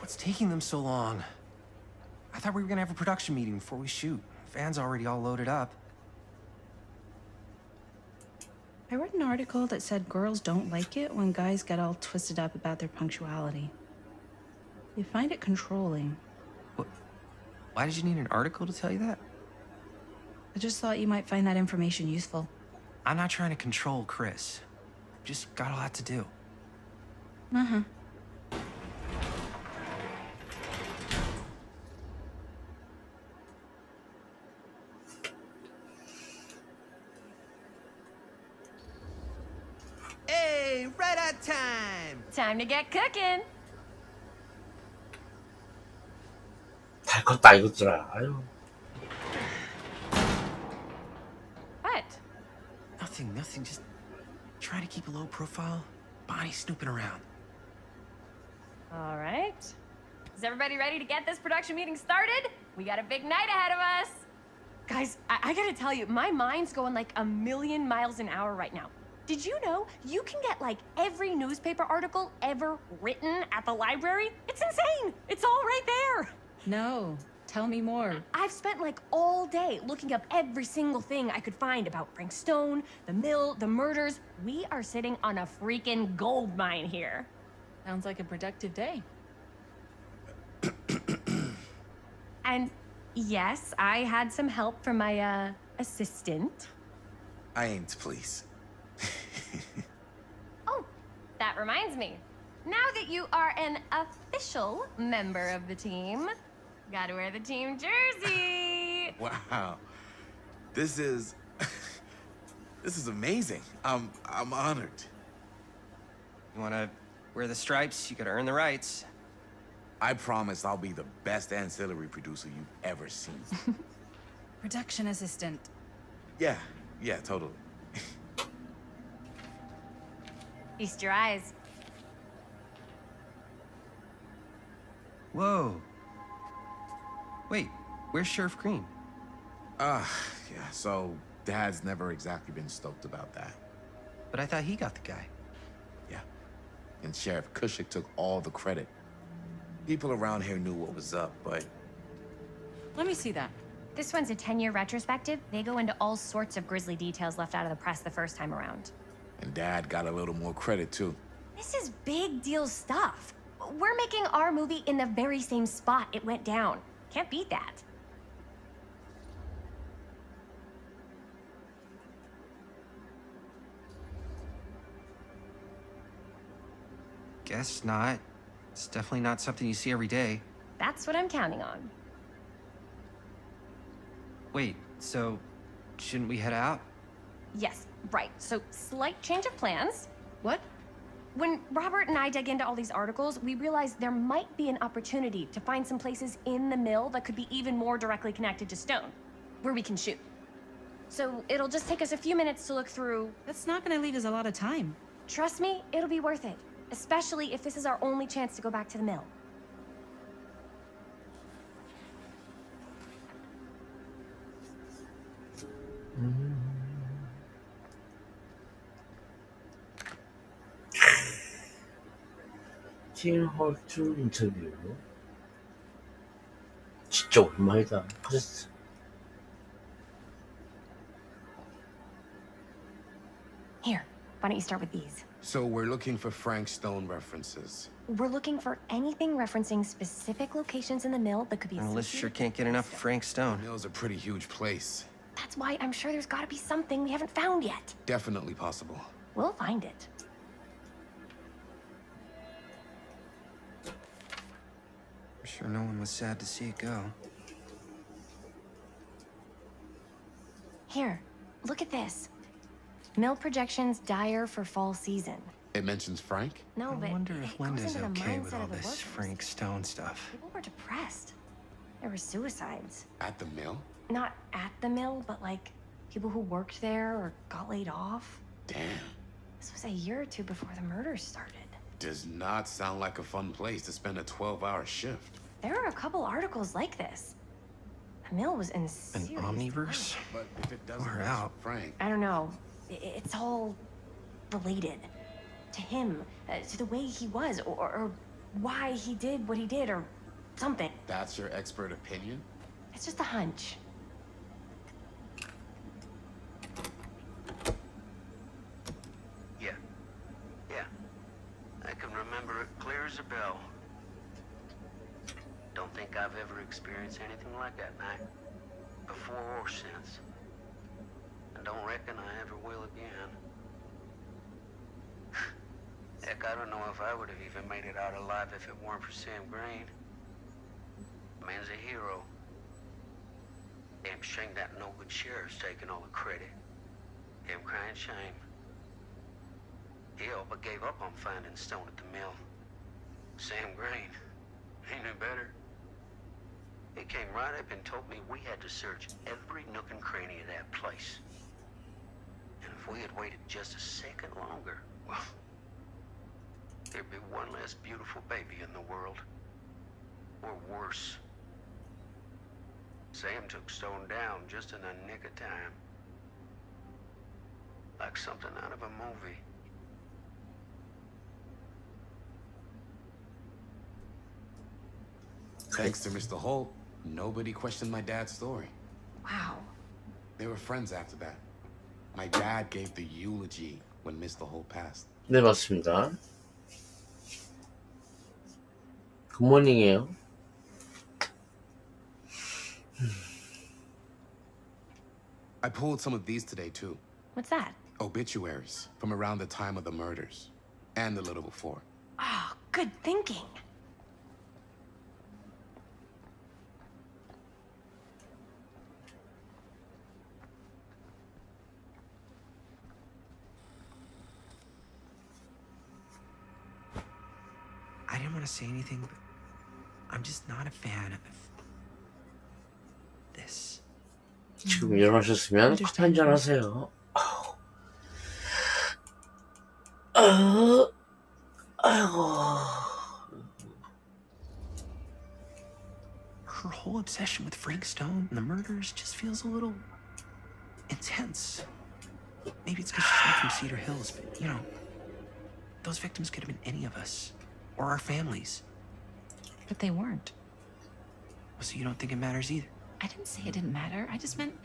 What's taking them so long? I thought we were gonna have a production meeting before we shoot. Van's already all loaded up. I read an article that said girls don't like it when guys get all twisted up about their punctuality. They find it controlling. What? Why did you need an article to tell you that? I just thought you might find that information useful. I'm not trying to control Chris. Just got a lot to do. Uh-huh. Hey, right on time. Time to get cooking. 잘 컸다 이것들아. 아유. What? Nothing. Just trying to keep a low profile. Bonnie snooping around. All right. Is everybody ready to get this production meeting started? We got a big night ahead of us. Guys, I gotta tell you, my mind's going like a million miles an hour right now. Did you know you can get like every newspaper article ever written at the library? It's insane. It's all right there. No, tell me more. I've spent like all day looking up every single thing I could find about Frank Stone, the mill, the murders. We are sitting on a freaking gold mine here. Sounds like a productive day. And yes, I had some help from my assistant. I aim to please. Oh, that reminds me. Now that you are an official member of the team, gotta wear the team jersey. Wow. This is amazing. I'm honored. You wanna wear the stripes? You gotta earn the rights. I promise I'll be the best ancillary producer you've ever seen. Production assistant. Yeah, totally. Feast your eyes. Whoa. Wait, where's Sheriff Green? Yeah, so Dad's never exactly been stoked about that. But I thought he got the guy. Yeah, and Sheriff Cushik took all the credit. People around here knew what was up, but... Let me see that. This one's a 10-year retrospective. They go into all sorts of grisly details left out of the press the first time around. And Dad got a little more credit, too. This is big deal stuff. We're making our movie in the very same spot it went down. Can't beat that. Guess not. It's definitely not something you see every day. That's what I'm counting on. Wait, so shouldn't we head out? Yes, right. So, slight change of plans. What? When Robert and I dug into all these articles, we realized there might be an opportunity to find some places in the mill that could be even more directly connected to Stone, where we can shoot. So, it'll just take us a few minutes to look through. That's not gonna leave us a lot of time. Trust me, it'll be worth it. Especially if this is our only chance to go back to the mill. 팀 헐트 인터뷰. 진짜 오랜만이다. 퍼스트. Here, why don't you start with these? So we're looking for Frank Stone references. We're looking for anything referencing specific locations in the mill that could be Well, this sure can't get enough of Frank Stone. The mill's a pretty huge place. That's why I'm sure there's gotta be something we haven't found yet. Definitely possible. We'll find it. I'm sure no one was sad to see it go. Here, look at this. Mill projections dire for fall season. It mentions Frank? No, but I wonder it if goes Linda's into the okay with mindset all of the this workers. Frank Stone stuff. People were depressed. There were suicides. At the mill? Not at the mill, but like people who worked there or got laid off. Damn. This was a year or two before the murders started. Does not sound like a fun place to spend a 12-hour shift. There are a couple articles like this. The mill was in An serious omniverse? But if it doesn't Far mention out. Frank... I don't know. It's all related to him, to the way he was, or why he did what he did or something. That's your expert opinion? It's just a hunch. Yeah. Yeah. I can remember it clear as a bell. Don't think I've ever experienced anything like that night. Before or since. And don't reckon I ever will again. Heck, I don't know if I would have even made it out alive if it weren't for Sam Green. Man's a hero. Damn shame that no-good sheriff's taking all the credit. Damn crying shame. He all but gave up on finding Stone at the mill. Sam Green. He knew better. He came right up and told me we had to search every nook and cranny of that place. And if we had waited just a second longer, well, there'd be one less beautiful baby in the world. Or worse. Sam took Stone down just in the nick of time. Like something out of a movie. Thanks to Mr. Holt, nobody questioned my dad's story. Wow. They were friends after that. My dad gave the eulogy when Mr. Holt passed. 네, 맞습니다. 굿모닝이에요. I pulled some of these today, too. What's that? Obituaries from around the time of the murders. And a little before. Oh, good thinking. I didn't want to say anything, but I'm just not a fan of this. 지금 일어나셨으면 커피 한잔 하세요. 아이고. Her whole obsession with Frank Stone and the murders just feels a little intense. Maybe it's because she's not from Cedar Hills, but you know, those victims could have been any of us. Or our families. But they weren't. So you don't think it matters either? I didn't say it didn't matter. I just meant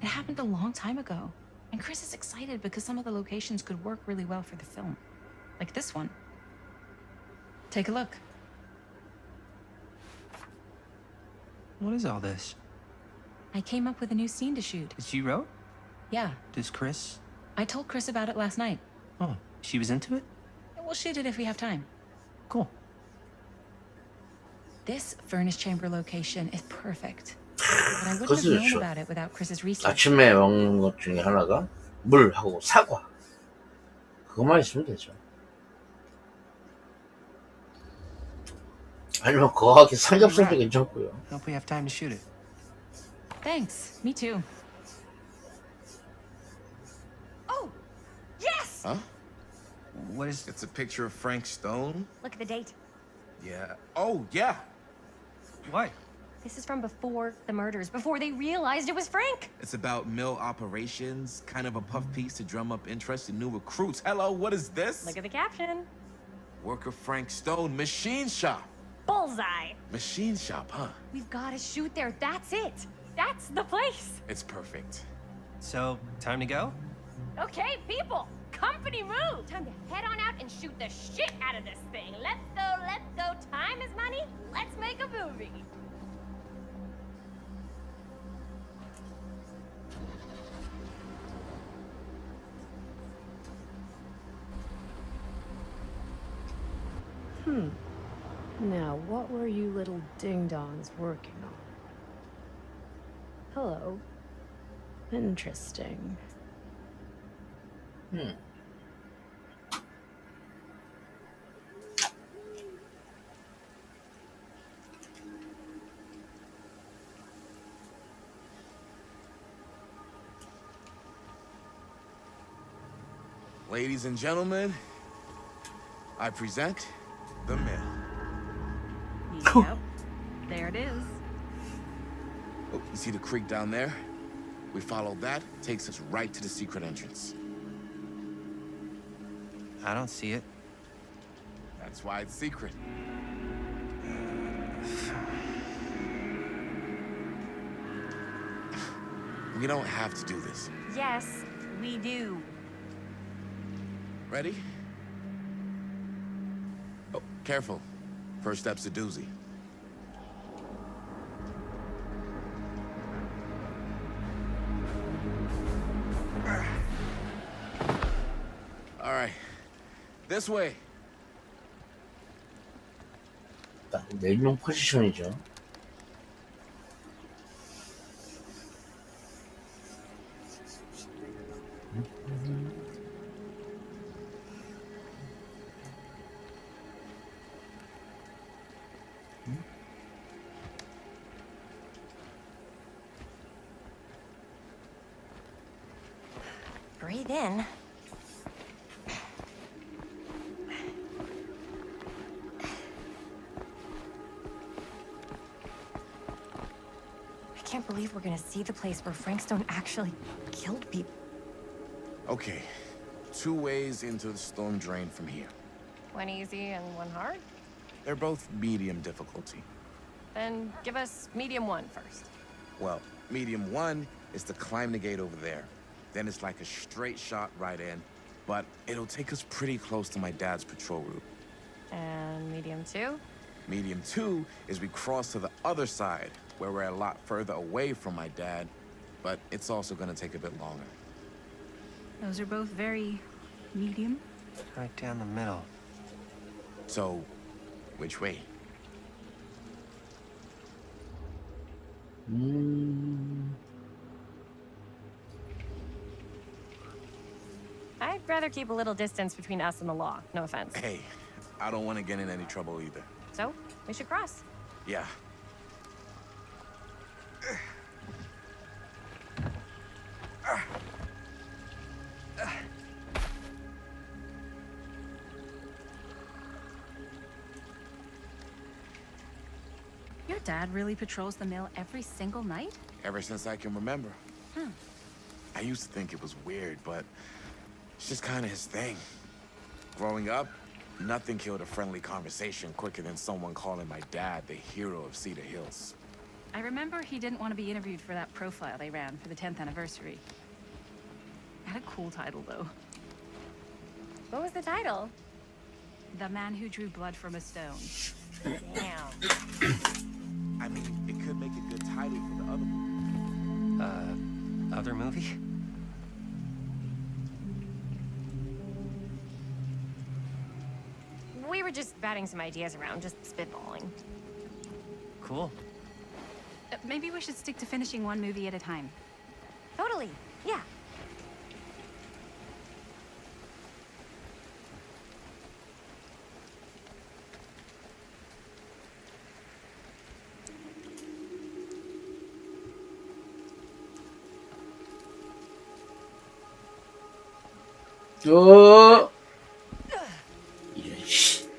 it happened a long time ago. And Chris is excited because some of the locations could work really well for the film. Like this one. Take a look. What is all this? I came up with a new scene to shoot. That you wrote? Yeah. Does Chris? I told Chris about it last night. Oh, she was into it? We'll shoot it if we have time. Cool. This furnace chamber location is perfect. But I wouldn't have known about it without Chris's research. 아침에 먹는 것 중에 하나가 물하고 사과. 그것만 있으면 되죠. 아니면 거하게 삼겹살도 괜찮고요. Hope we have time to shoot it. Thanks. Me too. Oh, yes! Huh? What is... It's a picture of Frank Stone? Look at the date. Yeah. Oh, yeah. Why? This is from before the murders, before they realized it was Frank. It's about mill operations, kind of a puff piece to drum up interest in new recruits. Hello, what is this? Look at the caption. Worker Frank Stone, machine shop. Bullseye. Machine shop, huh? We've got to shoot there. That's it. That's the place. It's perfect. So, time to go? Okay, people. Company move. Time to head on out and shoot the shit out of this thing. Let's go, let's go. Time is money. Let's make a movie. Now, what were you little ding-dongs working on? Hello. Interesting. Ladies and gentlemen, I present the mill. Yep. There it is. Oh, you see the creek down there? We follow that, takes us right to the secret entrance. I don't see it. That's why it's secret. We don't have to do this. Yes, we do. Ready? Oh, careful. First step's a doozy. All right. This way. 딱 4명 포지션이죠. Breathe in. I can't believe we're gonna see the place where Frank Stone actually killed people. Okay. 2 ways into the storm drain from here. One easy and one hard? They're both medium difficulty. Then give us medium one first. Well, medium 1 is to climb the gate over there. Then it's like a straight shot right in, but it'll take us pretty close to my dad's patrol route. And medium two? Medium 2 is we cross to the other side, where we're a lot further away from my dad, but it's also gonna take a bit longer. Those are both very medium. Right down the middle. So, which way? I'd rather keep a little distance between us and the law. No offense. Hey, I don't want to get in any trouble either. So, we should cross. Yeah. Your dad really patrols the mill every single night? Ever since I can remember. Hmm. I used to think it was weird, but it's just kind of his thing. Growing up, nothing killed a friendly conversation quicker than someone calling my dad the hero of Cedar Hills. I remember he didn't want to be interviewed for that profile they ran for the 10th anniversary. Had a cool title, though. What was the title? The Man Who Drew Blood from a Stone. Damn. I mean, it could make a good title for the other movie. Other movie? We were just batting some ideas around, just spitballing. Cool. Maybe we should stick to finishing one movie at a time. Totally. Yeah. 이런 씨.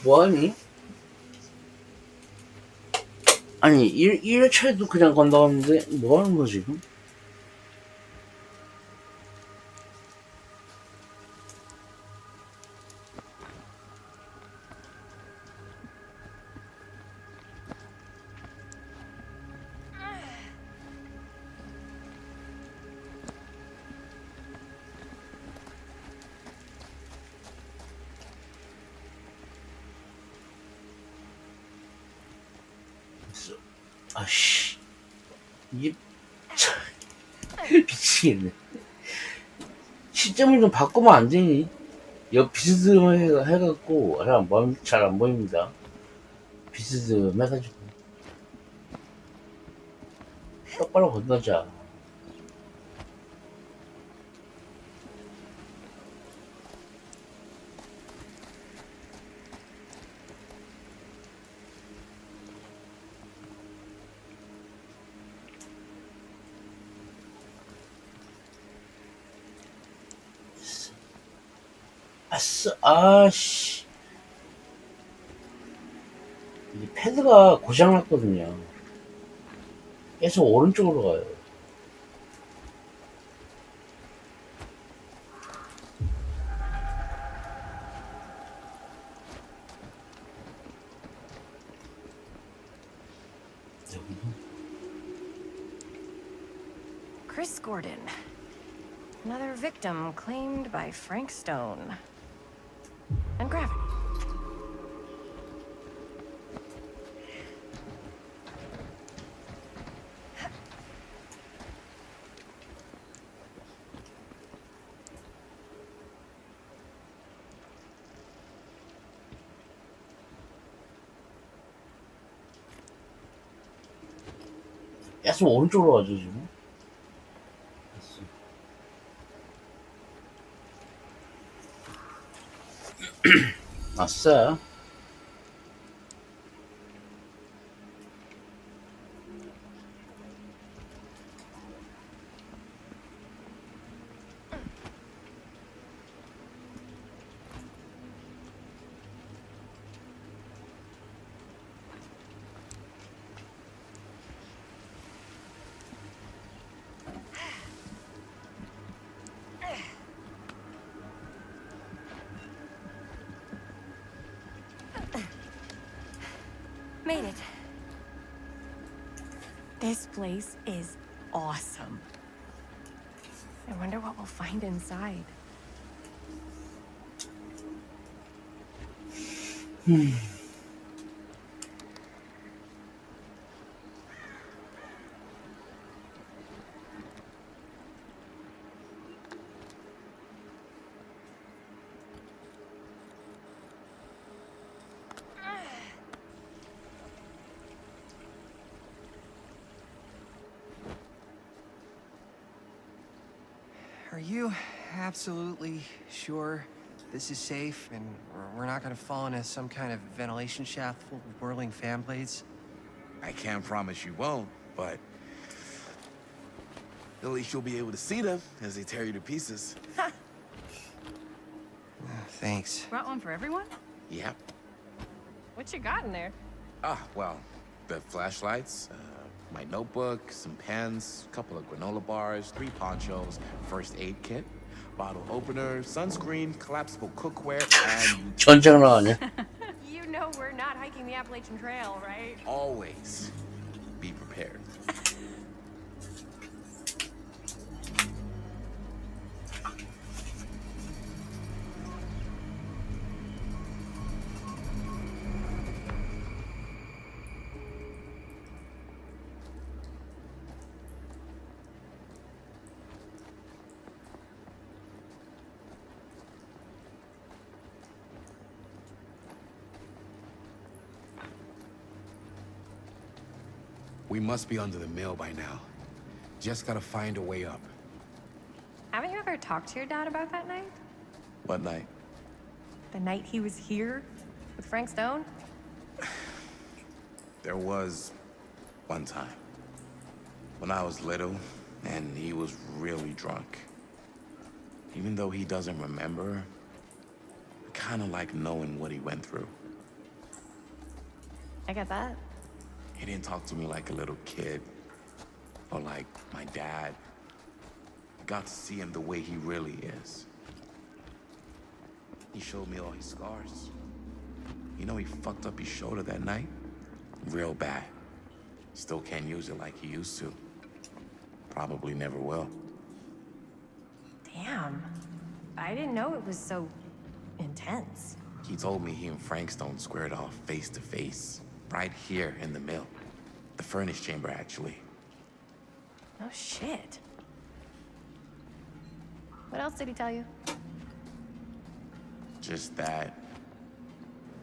뭐하니? 아니 1회차에도 그냥 간다고 하는데 뭐하는 거야 지금? 아씨 이게 미치겠네. 시점을 좀 바꾸면 안 되니? 옆 비스듬 해갖고 잘 안 보입니다. 비스듬 해가지고 똑바로 건너자. 아씨. 이 패드가 고장났거든요. 계속 오른쪽으로 가요. Chris Gordon. Another victim claimed by Frank Stone. And gravity. 계속 오른쪽으로 가죠 지금. 아싸. Made it. This place is awesome. I wonder what we'll find inside. Are you absolutely sure this is safe and we're not gonna fall into some kind of ventilation shaft full of whirling fan blades? I can't promise you won't, but at least you'll be able to see them as they tear you to pieces. Thanks. Brought one for everyone? Yep. What you got in there? Well, the flashlights, my notebook, some pens, a couple of granola bars, 3 ponchos, first aid kit, bottle opener, sunscreen, collapsible cookware, and... 전쟁 나가네. You know we're not hiking the Appalachian Trail, right? Always be prepared. We must be under the mill by now. Just gotta find a way up. Haven't you ever talked to your dad about that night? What night? The night he was here with Frank Stone? There was one time when I was little and he was really drunk. Even though he doesn't remember, I kind of like knowing what he went through. I get that. He didn't talk to me like a little kid or like my dad. I got to see him the way he really is. He showed me all his scars. You know, he fucked up his shoulder that night. Real bad. Still can't use it like he used to. Probably never will. Damn. I didn't know it was so intense. He told me he and Frank Stone squared off face to face. Right here in the mill. The furnace chamber, actually. Oh, shit. What else did he tell you? Just that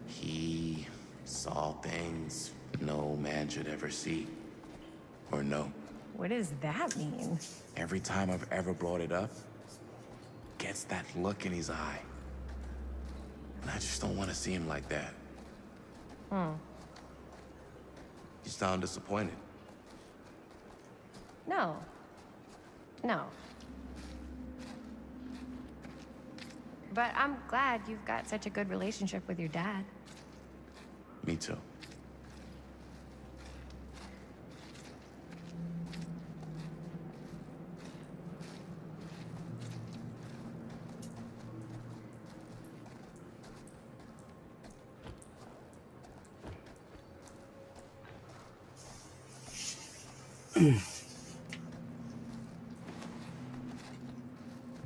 he saw things no man should ever see or know. What does that mean? Every time I've ever brought it up, gets that look in his eye. And I just don't want to see him like that. You sound disappointed. No. No. But I'm glad you've got such a good relationship with your dad. Me too.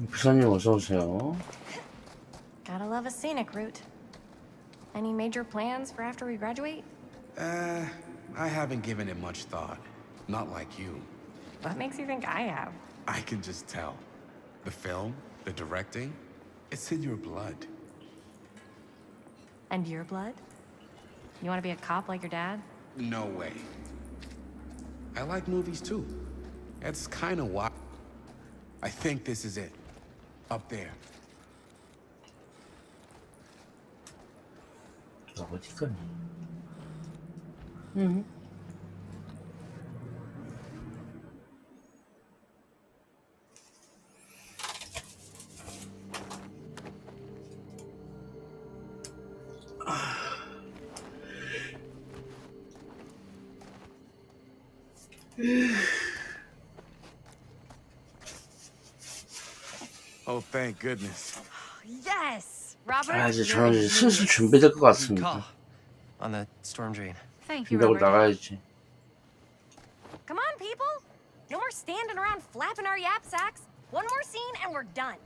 부사님 어서 오세요. Gotta love a scenic route. Any major plans for after we graduate? I haven't given it much thought. Not like you. What makes you think I have? I can just tell. The film, the directing, it's in your blood. And your blood? You want to be a cop like your dad? No way. I like movies too. That's kind of why. I think this is it. Up there. 어디까지? Oh, thank goodness. Yes! Robert? 아, 이제 저는 이제 슬슬 준비될 것 같습니다. On the storm drain. Thank you, 준비하고 Robert. 나가야지. Come on, people! No more standing around flapping our yap sacks. One more scene and we're done.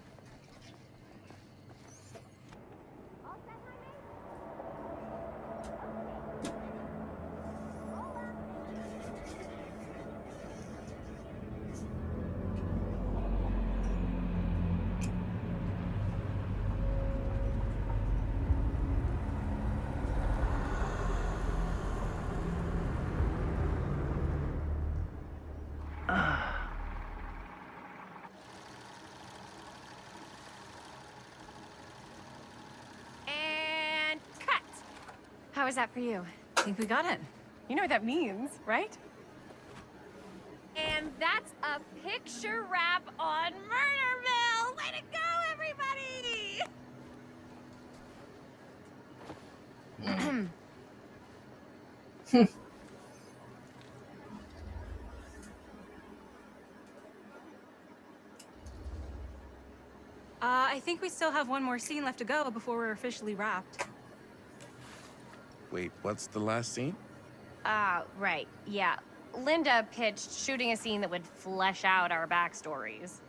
And cut! How was that for you? I think we got it. You know what that means, right? And that's a picture wrap on Murderville! Way to go, everybody! I think we still have one more scene left to go before we're officially wrapped. Wait, what's the last scene? Right, yeah. Linda pitched shooting a scene that would flesh out our backstories.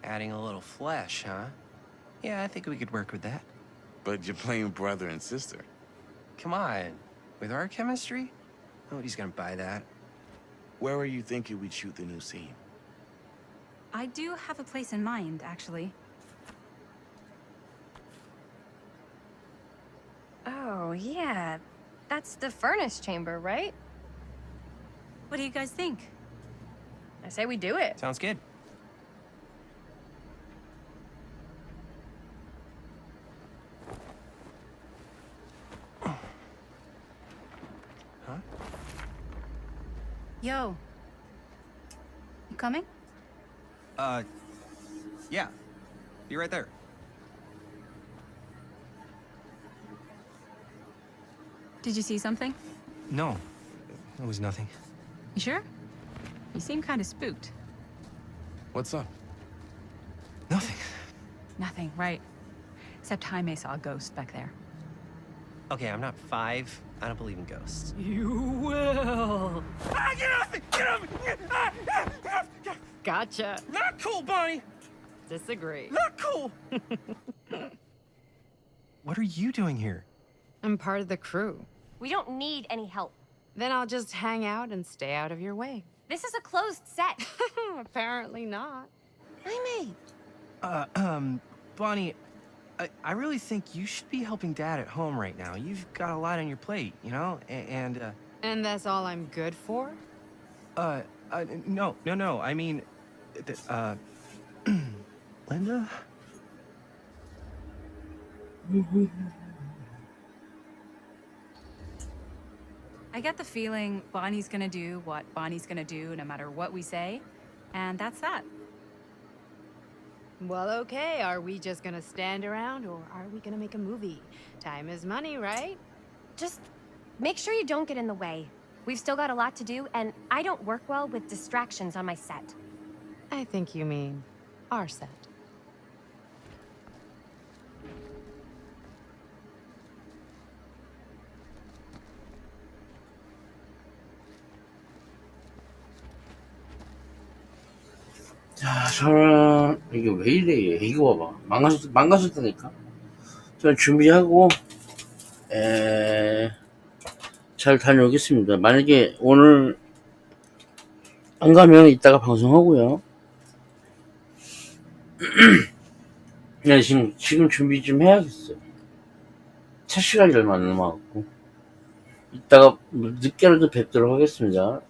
Adding a little flesh, huh? Yeah, I think we could work with that. But you're playing brother and sister. Come on. With our chemistry? Nobody's gonna buy that. Where are you thinking we'd shoot the new scene? I do have a place in mind, actually. Oh, yeah. That's the furnace chamber, right? What do you guys think? I say we do it. Sounds good. Huh? Yo. You coming? Yeah. Be right there. Did you see something? No. It was nothing. You sure? You seem kind of spooked. What's up? Nothing. Nothing, right. Except Jaime saw a ghost back there. Okay, I'm not 5. I don't believe in ghosts. You will. Ah, get off me! Get off me! Gotcha. Not cool, Bonnie! Disagree. Not cool! What are you doing here? I'm part of the crew. We don't need any help. Then I'll just hang out and stay out of your way. This is a closed set. Apparently not. Jaime! Bonnie, I really think you should be helping Dad at home right now. You've got a lot on your plate, you know? And that's all I'm good for? no. I mean, Linda? I get the feeling Bonnie's gonna do what Bonnie's gonna do no matter what we say, and that's that. Well, okay. Are we just gonna stand around or are we gonna make a movie? Time is money, right? Just make sure you don't get in the way. We've still got a lot to do, and I don't work well with distractions on my set. I think you mean our set. 자, 저는 이게 왜 이래? 이거 봐봐. 망가졌다니까. 저는 준비하고 잘 다녀오겠습니다. 만약에 오늘 안 가면 이따가 방송하고요. 네, 지금 준비 좀 해야겠어요. 차 시간이 얼마 안 남아갖고. 이따가 늦게라도 뵙도록 하겠습니다.